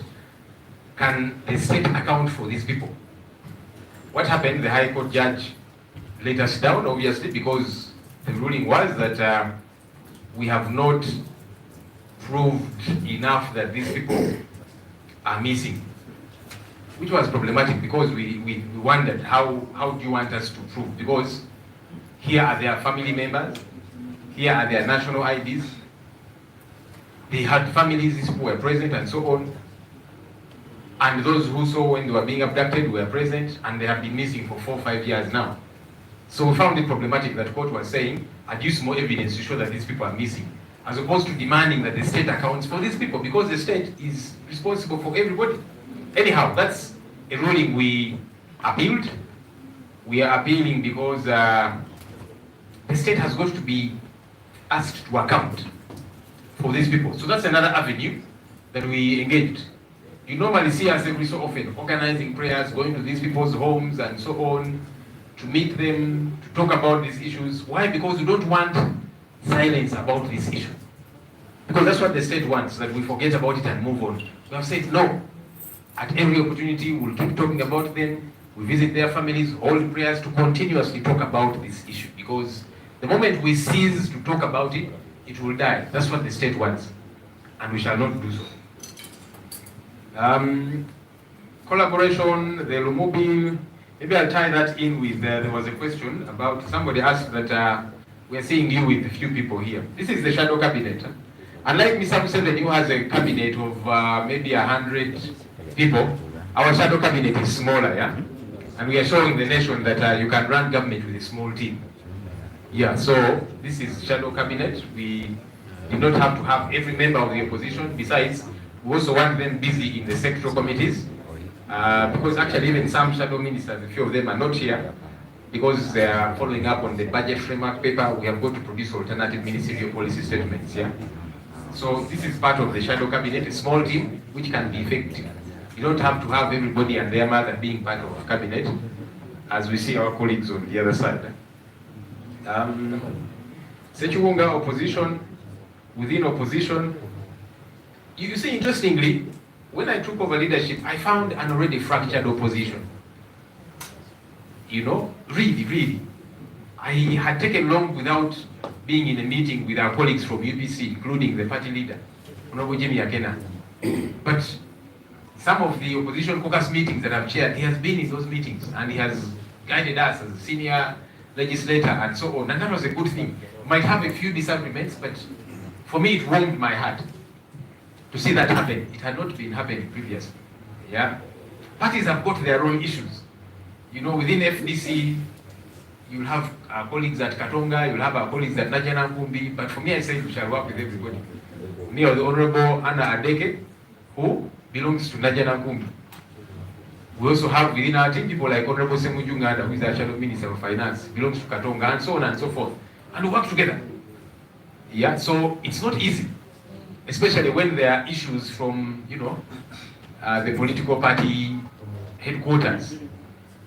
S1: can the state account for these people? What happened? The High Court judge let us down, obviously, because the ruling was that we have not proved enough that these people are missing, which was problematic because we wondered how do you want us to prove? Because here are their family members, here are their national IDs, they had families who were present and so on, and those who saw when they were being abducted were present, and they have been missing for 4 or 5 years now. So we found it problematic that court was saying, adduce more evidence to show that these people are missing, as opposed to demanding that the state accounts for these people, because the state is responsible for everybody. Anyhow, that's a ruling we appealed. We are appealing because the state has got to be asked to account for these people. So that's another avenue that we engaged. You normally see us every so often organizing prayers, going to these people's homes and so on, to meet them, to talk about these issues. Why? Because we don't want silence about this issue. Because that's what the state wants, that we forget about it and move on. We have said no. At every opportunity, we'll keep talking about them. We visit their families, hold prayers to continuously talk about this issue. Because the moment we cease to talk about it, it will die. That's what the state wants. And we shall not do so. Collaboration, the Lumumbi, maybe I'll tie that in with, there was a question about, somebody asked that we're seeing you with a few people here. This is the shadow cabinet. Unlike Mr. Museveni, who has a cabinet of maybe 100 people, our shadow cabinet is smaller, yeah? And we are showing the nation that you can run government with a small team. Yeah, so this is shadow cabinet. We do not have to have every member of the opposition. Besides, we also want them busy in the sectoral committees. Because actually even some shadow ministers, a few of them are not here because they are following up on the budget framework paper. We have got to produce alternative ministerial policy statements, yeah? So this is part of the shadow cabinet, a small team which can be effective. You don't have to have everybody and their mother being part of cabinet, as we see our colleagues on the other side. Sechiwunga opposition, within opposition. You see, interestingly, when I took over leadership, I found an already fractured opposition. You know, really. I had taken long without being in a meeting with our colleagues from UPC, including the party leader, Honorable Jimmy Akena. But some of the opposition caucus meetings that I've chaired, he has been in those meetings and he has guided us as a senior legislator and so on. And that was a good thing. Might have a few disagreements, but for me it warmed my heart to see that happen. It had not been happening previously. Yeah, parties have got their own issues. You know, within FDC, you'll have our colleagues at Katonga, you'll have our colleagues at Najjanankumbi, but for me, I say we shall work with everybody. Me or the Honorable Anna Adeke, who belongs to Najjanankumbi. We also have within our team people like Honorable Semujunganda, who is our Shadow Minister of Finance, belongs to Katonga, and so on and so forth. And we work together. Yeah, so it's not easy, especially when there are issues from, you know, the political party headquarters.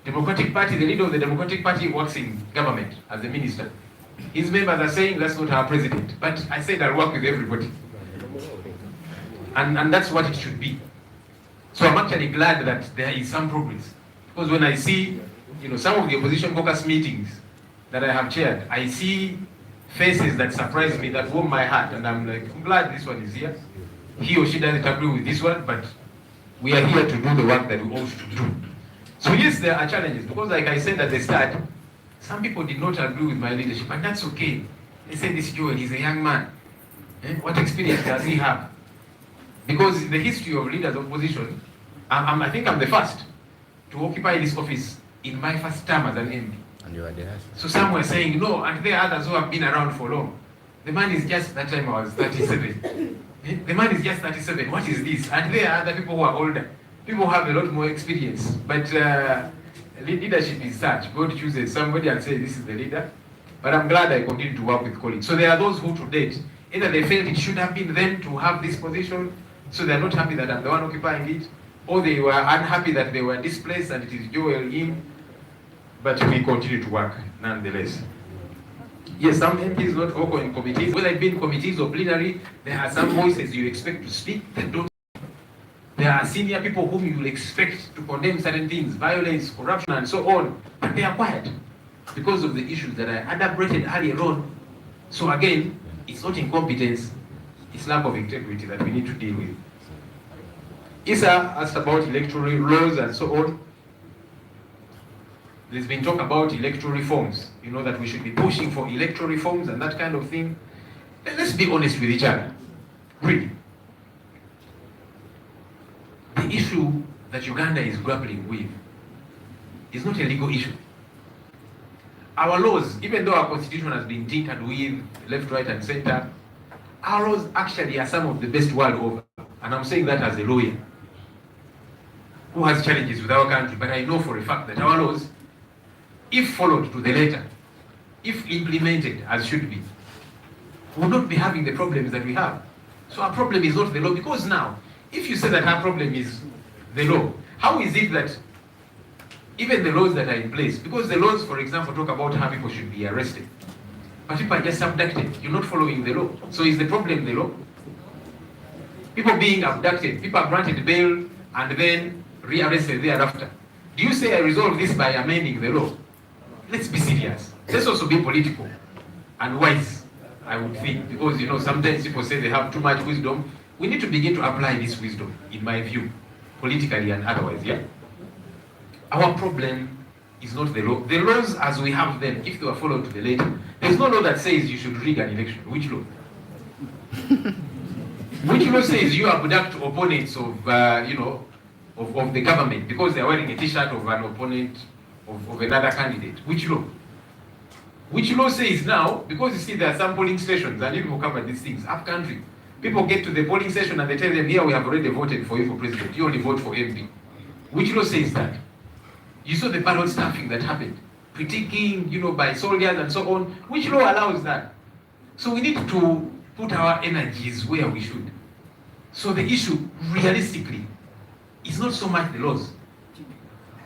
S1: Democratic Party, the leader of the Democratic Party works in government as a minister. His members are saying that's not our president. But I said I'll work with everybody. And that's what it should be. So I'm actually glad that there is some progress. Because when I see, you know, some of the opposition caucus meetings that I have chaired, I see faces that surprise me, that warm my heart, and I'm like, I'm glad this one is here. He or she doesn't agree with this one, but we are here to do the work that we ought to do. So yes, there are challenges, because like I said at the start, some people did not agree with my leadership, and that's okay. They say, this Joel, he's a young man. What experience does he have? Because in the history of leaders of opposition, I think I'm the first to occupy this office in my first term as an MP.
S5: And you are the last.
S1: So some were saying no, and there are others who have been around for long. The man is just, that time I was 37. The man is just 37. What is this? And there are other people who are older. People who have a lot more experience. But leadership is such. God chooses somebody and says, this is the leader. But I'm glad I continue to work with colleagues. So there are those who to date, either they felt it should have been them to have this position, so they're not happy that I'm the one occupying it, or they were unhappy that they were displaced and it is Joel in. But we continue to work nonetheless. Yes, some MPs not vocal in committees. Whether it be in committees or plenary, there are some voices you expect to speak that don't. There are senior people whom you will expect to condemn certain things, violence, corruption, and so on, but they are quiet because of the issues that I elaborated earlier on. So again, it's not incompetence, it's lack of integrity that we need to deal with. Isa asked about electoral laws and so on. There's been talk about electoral reforms, you know, that we should be pushing for electoral reforms and that kind of thing. Let's be honest with each other, really. The issue that Uganda is grappling with is not a legal issue. Our laws, even though our constitution has been tinkered with left, right, and center, our laws actually are some of the best world over. And I'm saying that as a lawyer who has challenges with our country, but I know for a fact that our laws, if followed to the letter, if implemented as should be, will not be having the problems that we have. So our problem is not the law, because now, if you say that our problem is the law, how is it that even the laws that are in place, because the laws, for example, talk about how people should be arrested, but people are just abducted, you're not following the law. So is the problem the law? People being abducted, people are granted bail and then rearrested thereafter. Do you say I resolve this by amending the law? Let's be serious. Let's also be political and wise, I would think, because you know sometimes people say they have too much wisdom. We need to begin to apply this wisdom, in my view, politically and otherwise, yeah? Our problem is not the law. The laws as we have them, if they were followed to the letter, there's no law that says you should rig an election. Which law? Which law says you abduct opponents of, you know, of the government because they're wearing a t-shirt of an opponent of another candidate? Which law? Which law says now, because you see there are some polling stations, and people cover these things, up country, people get to the polling station and they tell them, here we have already voted for you for president, you only vote for MP. Which law says that? You saw the ballot stuffing that happened, critiquing, you know, by soldiers and so on. Which law allows that? So we need to put our energies where we should. So the issue, realistically, is not so much the laws.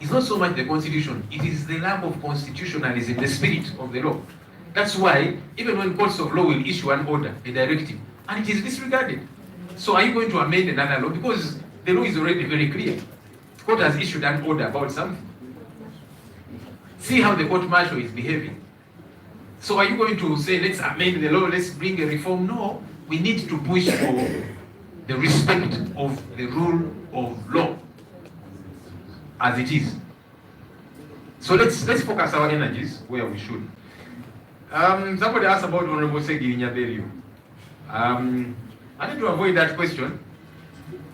S1: It's not so much the constitution. It is the lack of constitutionalism, the spirit of the law. That's why, even when courts of law will issue an order, a directive, and it is disregarded. So are you going to amend another law? Because the law is already very clear. The court has issued an order about something. See how the court martial is behaving. So are you going to say, let's amend the law, let's bring a reform? No, we need to push for the respect of the rule of law as it is. So let's focus our energies where we should. Somebody asked about Honorable Seginya Bellew. I need to avoid that question,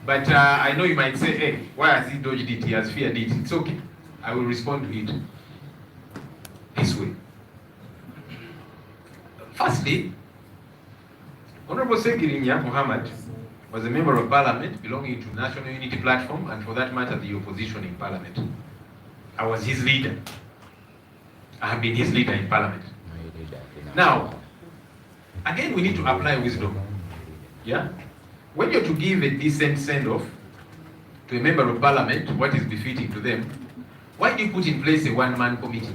S1: but I know you might say, hey, why has he dodged it? He has feared it. It's okay. I will respond to it this way. Firstly, Honorable Seginya Muhammad was a member of parliament belonging to National Unity Platform, and for that matter, the opposition in parliament. I was his leader. I have been his leader in parliament. Now, again, we need to apply wisdom. Yeah? When you're to give a decent send-off to a member of parliament, what is befitting to them, why do you put in place a one-man committee?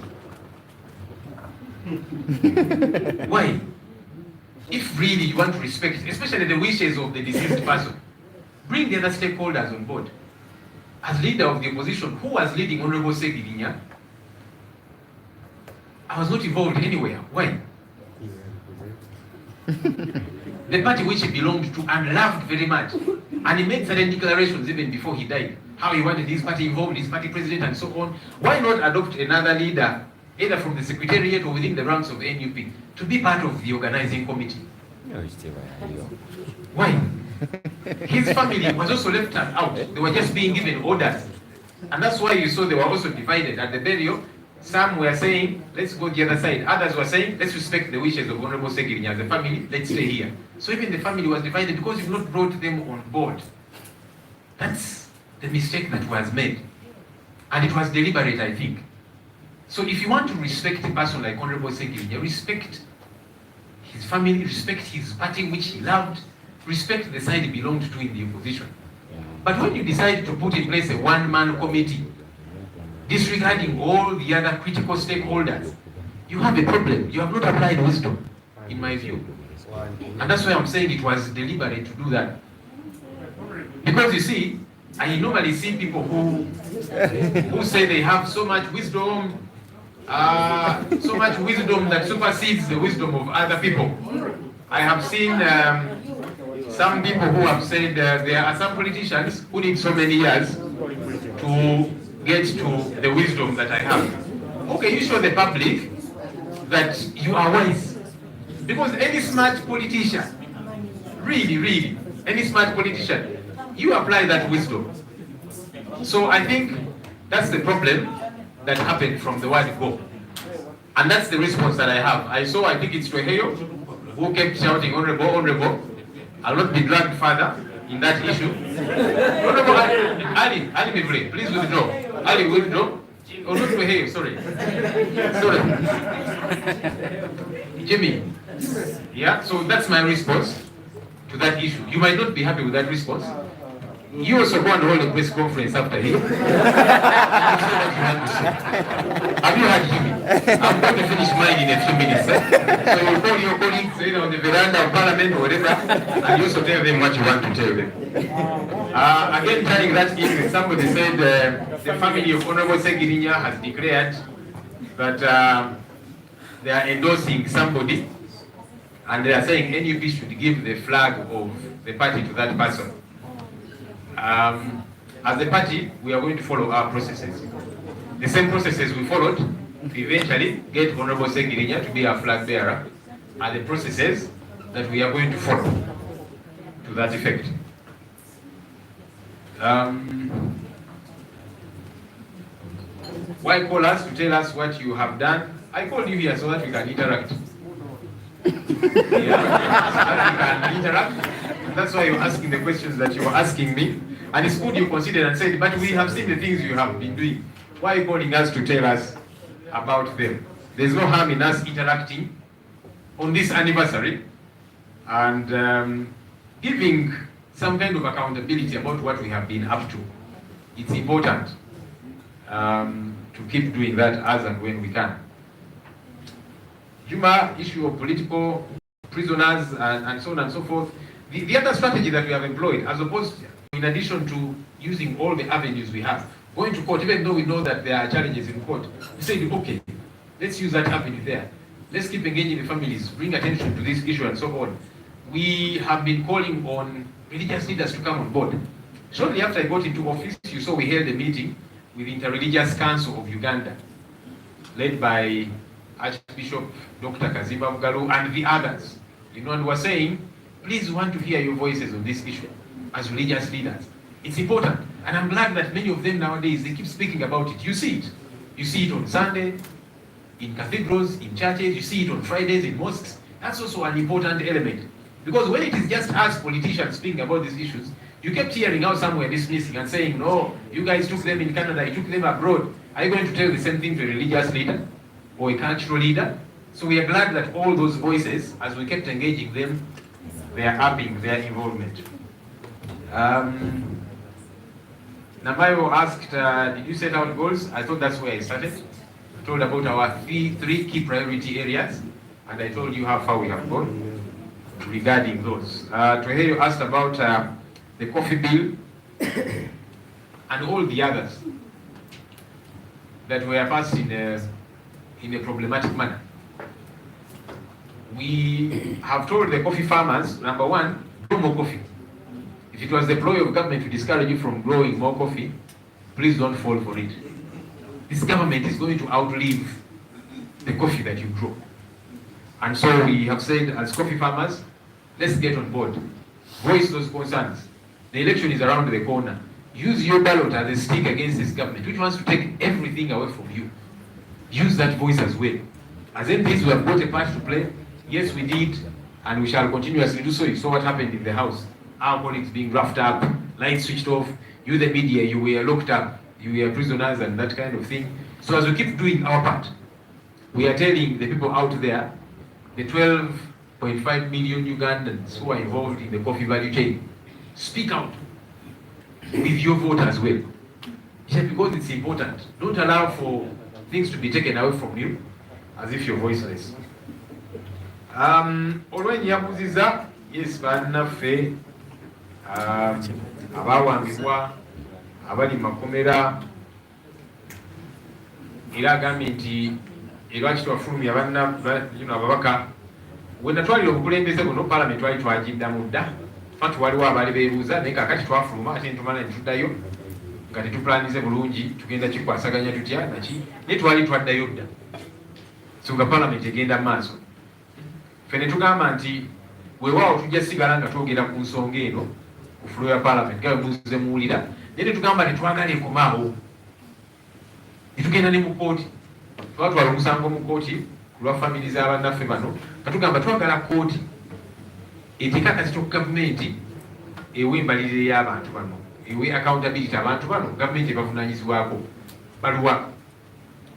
S1: Why? If really you want to respect, especially the wishes of the deceased person, bring the other stakeholders on board. As leader of the opposition, who was leading Honorable Seginya, I was not involved anywhere. Why? The party which he belonged to and loved very much, and he made certain declarations even before he died. how he wanted his party involved, his party president and so on. Why not adopt another leader, either from the secretariat or within the ranks of the NUP, to be part of the organizing committee? Why? His family was also left out. They were just being given orders. And that's why you saw they were also divided. At the burial, some were saying, let's go the other side. Others were saying, let's respect the wishes of Honorable Segirinya as a family, let's stay here. So even the family was divided because you've not brought them on board. That's the mistake that was made. And it was deliberate, I think. So if you want to respect a person like Honorable Segirinya, respect his family, respect his party which he loved, respect the side he belonged to in the opposition. But when you decide to put in place a one-man committee, disregarding all the other critical stakeholders, you have a problem. You have not applied wisdom, in my view. And that's why I'm saying it was deliberate to do that. Because you see, I normally see people who say they have so much wisdom that supersedes the wisdom of other people. I have seen some people who have said there are some politicians who need so many years to get to the wisdom that I have. Okay, you show the public that you are wise. Because any smart politician, really, any smart politician, you apply that wisdom. So I think that's the problem that happened from the word go. And that's the response that I have. I think it's Tweheyo who kept shouting, honorable, honorable. I'll not be dragged further in that issue. Honorable Ali Mivre, please withdraw. Ali, withdraw. Oh, not Tweheyo, sorry. Jimmy. Yeah, so that's my response to that issue. You might not be happy with that response. You also go and hold a press conference after him. Have you heard Jimmy? I'm going to finish mine in a few minutes. So you'll call your colleagues either on the veranda of Parliament or whatever, and you also tell them what you want to tell them. Again, turning that in, somebody said the family of Honorable Segirinya has declared that they are endorsing somebody, and they are saying NUP should give the flag of the party to that person. As a party, we are going to follow our processes. The same processes we followed to eventually get Honorable Segirinya to be our flag bearer are the processes that we are going to follow to that effect. Why call us to tell us what you have done? I called you here so that we can interact. Yeah, so that we can interact. That's why you're asking the questions that you were asking me. And it's good you considered and said, but we have seen the things you have been doing. Why are you calling us to tell us about them? There's no harm in us interacting on this anniversary and giving some kind of accountability about what we have been up to. It's important to keep doing that as and when we can. Juma, issue of political prisoners and so on and so forth. The other strategy that we have employed, as opposed to, in addition to using all the avenues we have, going to court, even though we know that there are challenges in court, we say, okay, let's use that avenue there. Let's keep engaging the families, bring attention to this issue and so on. We have been calling on religious leaders to come on board. Shortly after I got into office, you saw we held a meeting with the Interreligious Council of Uganda, led by Archbishop Dr. Kazimba Mugalu and the others. You know, and we're saying, please, we want to hear your voices on this issue as religious leaders. It's important. And I'm glad that many of them nowadays, they keep speaking about it. You see it. You see it on Sunday, in cathedrals, in churches. You see it on Fridays, in mosques. That's also an important element. Because when it is just us politicians speaking about these issues, you kept hearing out somewhere dismissing and saying, no, you guys took them in Canada, you took them abroad. Are you going to tell the same thing to a religious leader or a cultural leader? So we are glad that all those voices, as we kept engaging them, they are upping their involvement. Nambayo asked, did you set out goals? I thought that's where I started. I told about our three key priority areas, and I told you how far we have gone regarding those. Tweheyo asked about the coffee bill and all the others that were passed in a problematic manner. We have told the coffee farmers, number one, grow more coffee. If it was the ploy of government to discourage you from growing more coffee, please don't fall for it. This government is going to outlive the coffee that you grow. And so we have said, as coffee farmers, let's get on board. Voice those concerns. The election is around the corner. Use your ballot as a stick against this government, which wants to take everything away from you. Use that voice as well. As MPs, we have got a part to play. Yes, we did, and we shall continuously do so. You saw what happened in the House. Our colleagues being roughed up, lights switched off. You, the media, you were locked up. You were prisoners and that kind of thing. So as we keep doing our part, we are telling the people out there, the 12.5 million Ugandans who are involved in the coffee value chain, speak out with your vote as well. Because it's important. Don't allow for things to be taken away from you as if you're voiceless. Olwenyabuziza, yes, bannaffe abawangibwa abali makomera era agambye nti lwaki twafulumya ababaka we natwalira obukulembeze buno palamenti twali twagiddamu dda fatu waliwo abaali beebuuza naye kakati twafuluma ate ntumala netuddayo nga tetupulanize bulungi tugenda kikwasaganya tutya naki naye twali twaddayo dda so nga palamenti egenda mu maaso ffe ne tugamba nti weewaawo tujja sigala nga twogera ku nsonga eno ku fulo ya palamenti nga wemuze muwulira naye netugamba tetwagala ekomaawo netugenda ne mu kooti twatwala omusango mu kooti ku lwa famiri z'abannaffe bano nga tugamba twagala kooti eteeka akatito ku gavumenti ewe embalirire y'abantu bano ewe accountability abantu bano gavumenti ebavunanyizibwako baluwa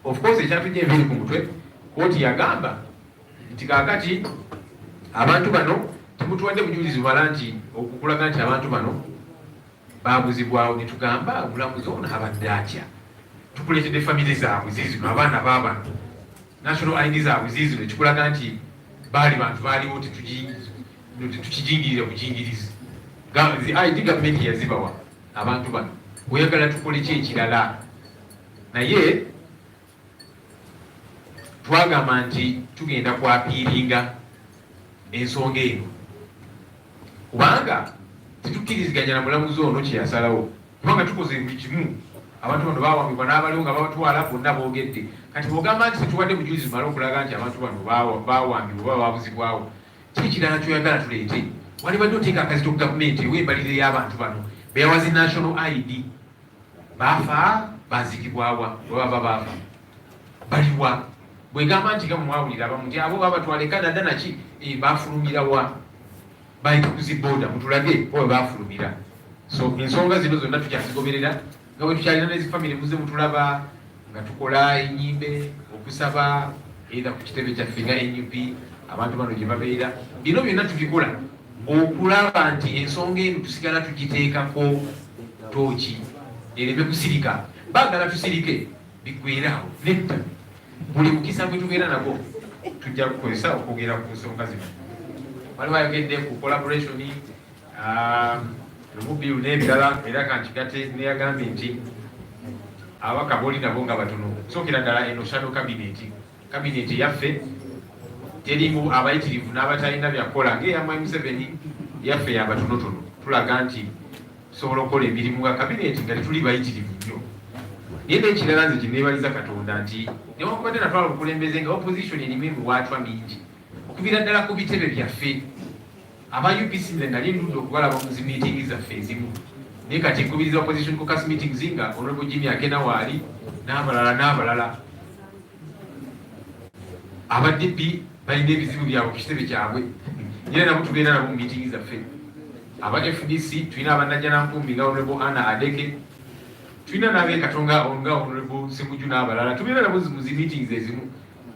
S1: of course ekyatujja enviri ku mutwe kooti yagamba nti kaakati abantu bano temutuwadde bujulizi bumala nti okukulaga nti abantu bano babuzibwawo ne tugamba omulamuzi ono abadde atya tukuleetedde famire zaabwe ziizino abaana baabano national ID zaabwe ziizino ekikulaga nti baali bantu baaliwo tukijingirire bujingirizi ID gavumenti yazibawa abantu bano oyagala tukole ki ekirala naye twagamba nti tugenda kwapiiringa ensonga eno kubanga tetukkiriziganya na mulamuzi ono kyeyasalawo kubanga tukoze buli kimu abantu bano bawambibwa n'abaliwo nga babatwala bonna boogedde kati bwogamba nti tetuwadde bujulizi mala okulaga nti abantu bano bawambibwa oba babuzibwawo kiki kirala kyoyagala tuleete walibadde oteeka akazito ku gavumenti ewembalire y'abantu bano beyawazi national ID baafa bazikibwawa webaba baafa baliwa bwegamba nti gamumwawulira abamu nti abo babatwala Canada naki bafulumirawa bayita kuziboda mutulage owe bafulumira so ensonga zino zonna tukyazigoberera nga bwe tukyalina nezifamire muze mutulaba nga tukola enyimbe okusaba era ku kitebe kyaffe nga NUP abantu bano gye babeera bino byonna tubikola okulaba nti ensonga eno tusigala tugiteekako tooki ereme kusirika baagala tusirike biggweerawo nedda buli mukisa gwe tubeera nagwo tujja kukozesa okwogera ku nsonga zino waliwo ayogedde ku collaboration lububiru n'ebirala era kankigate neyagambye nti abaka booli nabo nga batono sookera ddala eno shadow cabinet yaffe terimu abayitirivu n'abatalina byakola ng'eyamwai Museveni yaffe yabatonotono tulaga nti tusobola okukola emirimu nga kabineti nga tetuli bayitirivu nnyo naye n'ekirala nze kineebaliza Katonda nti newankubadde natwala obukulembeze nga opposition erimu emiwaatwa mingi okubira ddala ku bitebe byaffe aba UPC nze nali ndudde okubalaba mu zi meeting zaffe ezimu naye kati nkubiriza opposition ku cast meetings nga Honorable Jimmy Akena waali n'abalala abaddepi balina ebizibu byabwe ku kitebe kyabwe era nabo tubeera nabo mu meeting zaffe aba FDC tulina abannajja nampunmi nga Honorable Anna Adeke tulina n'abekatonga nga Honorable Semuju n'abalala tubeera nabo mu zi meetings ezimu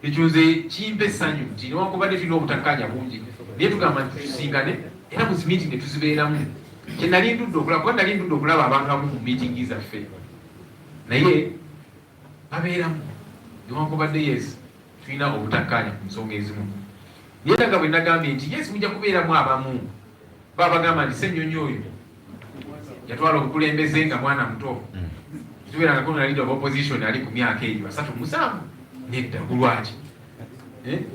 S1: ekyo nze kimpa essanyu nti newankubadde tulina obutakkaanya bungi naye tugamba nti tusingane era mu zi meeting netuzibeeramu kye nali ndudde okulaba kuba nali ndudde okulaba abantu abamu mu meeting zaffe naye babeeramu newankubadde yes tulina obutakkaanya ku nsonga ezimu naye nga bwe nagambye nti yes mujja kubeeramu abamu babagamba nti Ssenyonyi oyo yatwala obukulembeze nga mwana muto tubeera nga kuna leader of opposition ali ku myaka eyo 37 nedda kulwaki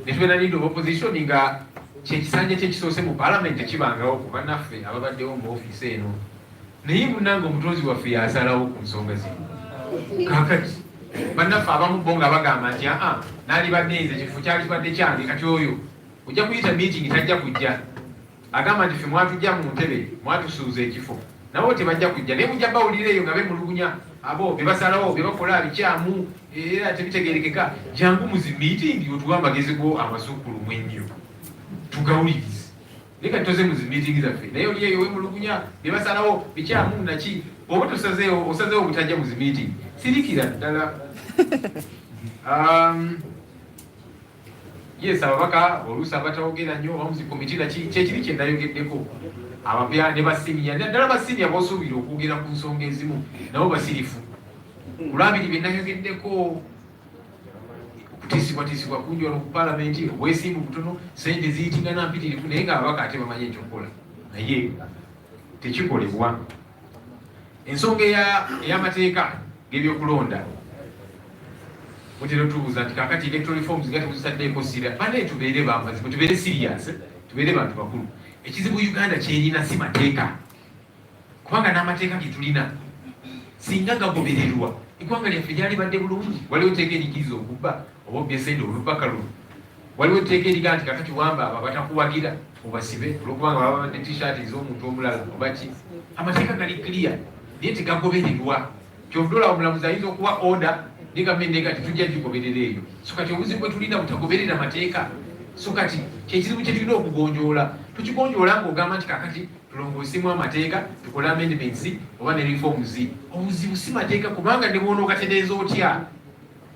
S1: netubeera leader of opposition nga kyekisanja kyekisoose mu palamenti kibangawo ku bannaffe ababaddewo mu ofiisi eno naye munnanga omutonzi waffe yasalawo ku nsonga zino kakati bannaffe abamu bo nga bagamba nti naali baddenze kifo kyali kibadde kyange kati oyo ojja kuyita meeting tajja kujja agamba nti ffe mwatujja mu ntebe mwatusuuza ekifo nabo tebajja kujja naye mujja bawulira eyo nga bemulugunya abo bebasalawo bebakolabikyamu era tebitegerekeka jangu muzi meeting otugambagezi go amasukkulumu ennyo tugawulirize naye kati toze muzi meeting zaffe naye oli eyo wemulugunya bebasalawo bikyamu naki oba tosazeewo butajja muzi meeting sirikira ddala yes ababaka oluusi abatawogera nnyo obamuzi komitira kyekiri kyendayogeddeko abapya ne basiniya ddala basiniya bosuubira okwogera ku nsonga ezimu nabo basirifu kulwabiri byenayogeddeko okutisibwatisibwa kungi wano ku palamenti obwesimbu butono sente ziyitingana mpitirivu naye nga ababaka ate bamanyi ekyokukola naye tekikolebwa ensonga ey'amateeka g'ebyokulonda mutera tubuuza nti kakati electoral forms nga tebuzitaddeeko sira banaye tubeere bamazima tubeere serious tubeere bantu bakulu ekizibu Uganda kyerina si mateeka kubanga n'amateeka ge tulina singa gagobererwa eggwanga lyaffe lyalibadde bulungi waliwo teeka erikiriza okubba oba obyesente olubaka luno waliwo teeka eriga nti kakati wamba abo batakuwagira obasibe olwokubanga baba badde t-shirt ez'omuntu omulala obaki amateeka gali clear naye tegagobererwa kyovudula omulamuzi ayinza okuwa order ne gavumenti nega tetujja gigoberera eyo so kati obuzibu bwe tulina butagoberera mateeka so kati kyekizibu kye tulina okugonjoola tukigonjoola ng'ogamba nti kakati tulongoosemu amateeka tukole amendments oba ne reforms obuzibu si mateeka kubanga ne bwona ogatereeza otya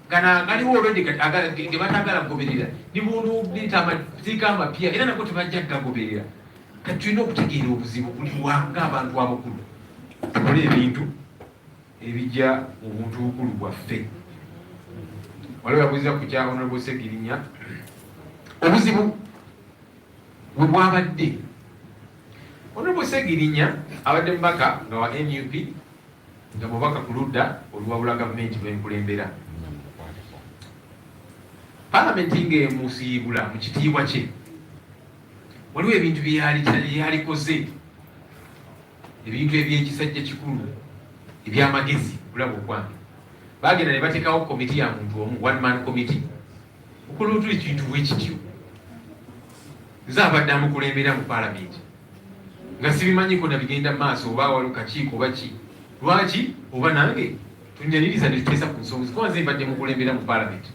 S1: gana galiwo olwedde ge batagala kugoberera ne bwona oleeta amateeka amapya era nago tebajja gagoberera kati tulina okutegeera obuzibu buliwa ng'abantu abakulu tukole ebintu ebijja mu buntu bukulu bwaffe waliwo yabuuza ku kya Honorable Segirinya obuzibu bwe bwabadde Honorable Segirinya abadde mubaka nga wa NUP nga mubaka ku ludda oluwabula gavumenti lwenkulembera palamenti ng'emusiibula mu kitiibwa kye waliwo ebintu byeyalikoze ebintu eby'ekisajja kikulu ebyamagezi kulaba okwange bagenda ne bateekawo komiti ya muntu omu one man committee okola otuli kintu bwekityo nze abadde amukulembera mu palamenti nga sibimanyiko nabigenda mu maaso oba waliwo kakiiko oba ki lwaki oba nange tunyaniriza ne tuteesa ku nsonga zikuba nze mbadde mukulembera mu palamenti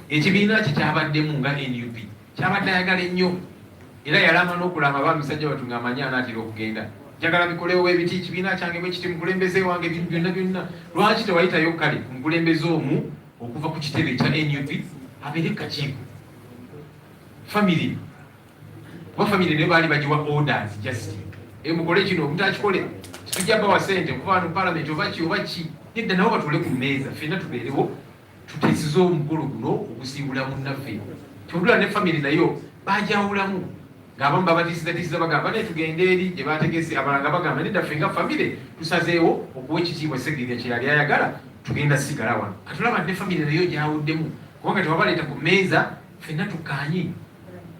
S1: ekibiina kye kyabaddemu nga NUP kyabadde ayagala ennyo era yalama n'okulama bamisajja batu ng'amanyi anaatera okugenda njagala bikolewo ebiti ekibiina kyange bwe kiti mukulembeze wange ebintu byonna byonna lwaki tewayitayo kale omukulembeze omu okuva ku kitebe kya NUP abeere kakiiko family oba family ne baali bagiwa orders just mukole kino omutakikole titujja bawa sente okuva wano palamenti oba ki nedda nabo batule ku mmeeza ffenna tubeerewo tuteesize omukolo guno okusiibula munnaffe kyodula ne family nayo bajawulamu ng'abamu babatiisatiisiza bagamba naye tugende eri gye bategese abalala nga bagamba nedda ffe nga famire tusazeewo okuwa ekitiibwa Segirinya kye yali ayagala tugenda sigala wano katulaba ne famire nayo gyawuddemu kubanga tewabaleeta ku mmeeza ffenna tukaanye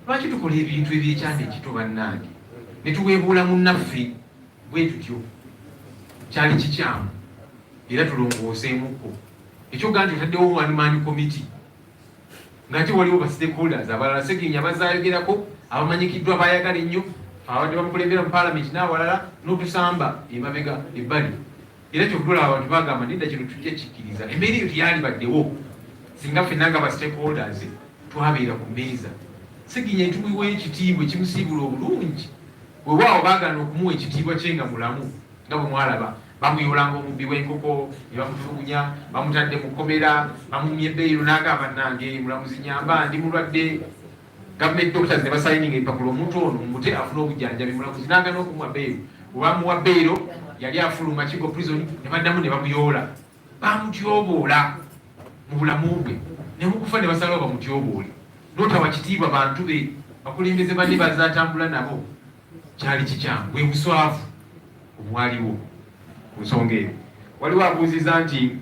S1: lwaki tukola ebintu ebyekyanda ekito bannange ne tuweebuula munnaffe bwe tutyo kyali kikyamu era tulongooseemukko ekyogaa nti otaddewo one man committee ng'ate waliwo ba stakeholders abalala Segirinya bazaayogerako abamanyikiddwa bayagala ennyo abadde bamukulembera mu palamenti n'abalala n'otusamba emabega ebbali era kyokutula abantu bagamba nedda kino tujja kikkiriza embeera eyo teyalibaddewo singa ffenna nga ba stakeholders twabeera ku mmeeza Segirinya ntuwiwa ekitiibwa ekimusiibula obulungi weewaawo baagana okumuwa ekitiibwa kye nga mulamu nga bwe mwalaba bamuyolanga omubbi w'enkoko ne bamutulugunya bamutadde mu kkomera bamumye ebbeeiro n'agamba nange mulamuzi nyamba ndi mulwadde gavumenti doctors ne basayininga empapula omuntu ono mumute afuna obujjanjabi mulamuzi n'agana okumuwa bbeeiro webamuwa bbeeiro yali afuluma kigo prison ne baddamu ne bamuyoola bamutyoboola mu bulamu bwe ne mukufa ne basalawo bamutyoboole n'otawa kitiibwa bantu be bakulembeze banne bazaatambula nabo kyali kikyamu bwe buswavu obwaliwo ku nsonga eyo waliwo abuuziza nti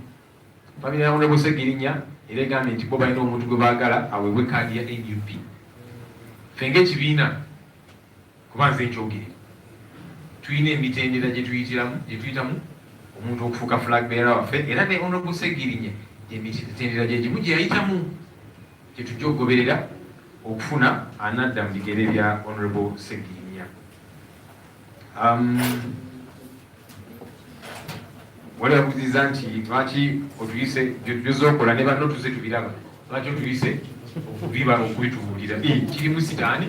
S1: famire ya Honorable Segirinya era egambye nti bo balina omuntu gwe baagala aweebwe kaadi ya NUP ffe ng'ekibiina kuba nze nkyogere tulina emitendera gye tuyitamu omuntu okufuuka flag bearer waffe era ne Honorable Segirinye emitendera gye gimu gye yayitamu gye tujja okugoberera okufuna anadda mu bigere bya Honorable Segirinya. Wali abuuziza nti lwaki otuyise byotuyoza okola ne banno tuze tubiraba, lwaki otuyise okubiba okubitubuulira kirimu sitaani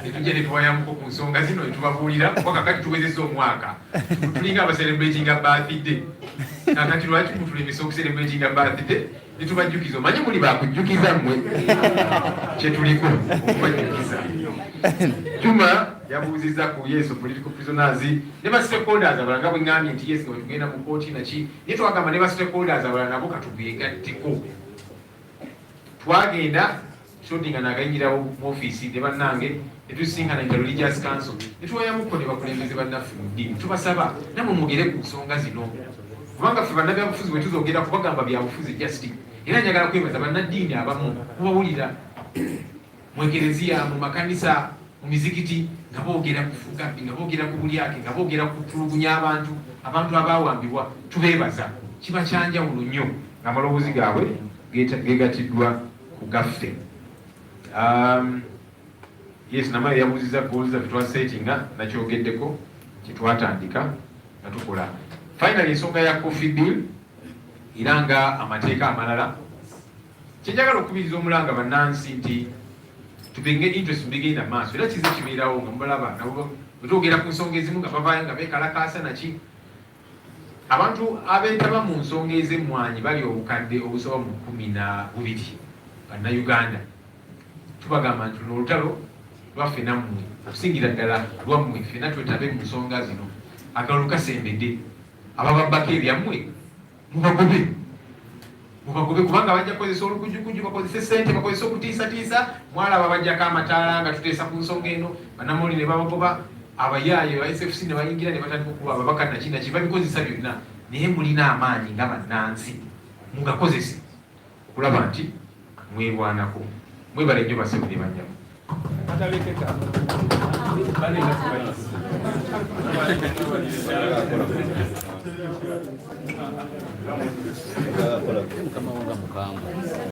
S1: netujja netuwayamuko ku nsonga zino netubabuulira wakakati tuwezesa omwaka tulinga abacelebratinga birthday kakati lwaki mutulemesa okucelebratinga birthday netubajjukiza omanyi muli bakujjukiza mmwe kyetuliko okubajjukiza. Juma yabuuziza ku yes political prisoners ne ba stakeholders abalala nga bwe ngambye nti yes nga tugenda mu kooti naki naye twagamba ne ba stakeholders abalala nabo katubyegatteko. Twagenda shootinga nagayingirawo mu ofiisi ne bannange netusinkana nti religious council netuwayamuko ne bakulembeze bannaffe mu ddiini tubasaba namwe mugere ku nsonga zino kubanga ffe bannabyabufuzi bwe tuzogera kubagamba byabufuzi just era njagala kwebaza bannaddiini abamu mubawulira mu ekereziya mu makanisa mu mizikiti nga boogera ku fugabi nga boogera ku bulyake nga boogera ku tulugunya abantu abawambibwa tubeebaza kiba kyanjawulo nnyo ng'amaloboozi gaabwe gegatiddwa ku gaffe. Yes, namaye yabuuziza kubuuliza fetwasetinga nakyogeddeko kyetwatandika nga tukola finally ensonga ya coffee bill era nga amateeka amalala kyenjagala okubiriza omulanga bannansi nti tubenge interest mbigenda maaso era kize kibeerawo nga mubalaba nabo bwetwogera ku nsonga ezimu nga bavayo nga beekalakaasa naki abantu abeetaba mu nsonga ez'emmwanyi bali obukadde obusoba mu 12 bannayuganda tubagamba nti luno olutalo lwaffe nammwe okusingira ddala lwammwe ffenna twetabe mu nsonga zino akalulu kasembedde abababbako ebyammwe mubagobe kubanga bajja kukozesa olukujjukuju bakozese sente bakozesa okutiisatiisa mwalaba bajjako amataala nga tuteesa ku nsonga eno bannamoli ne babagoba abayaaye ba SFC ne bayingira ne batandika okuba ababaka nakinaki babikozesa byonna naye mulina amaanyi nga bannansi mugakozese okulaba nti mwerwanako mwebale nnyo basebo ne bannyamu.
S5: Kama unga mukamba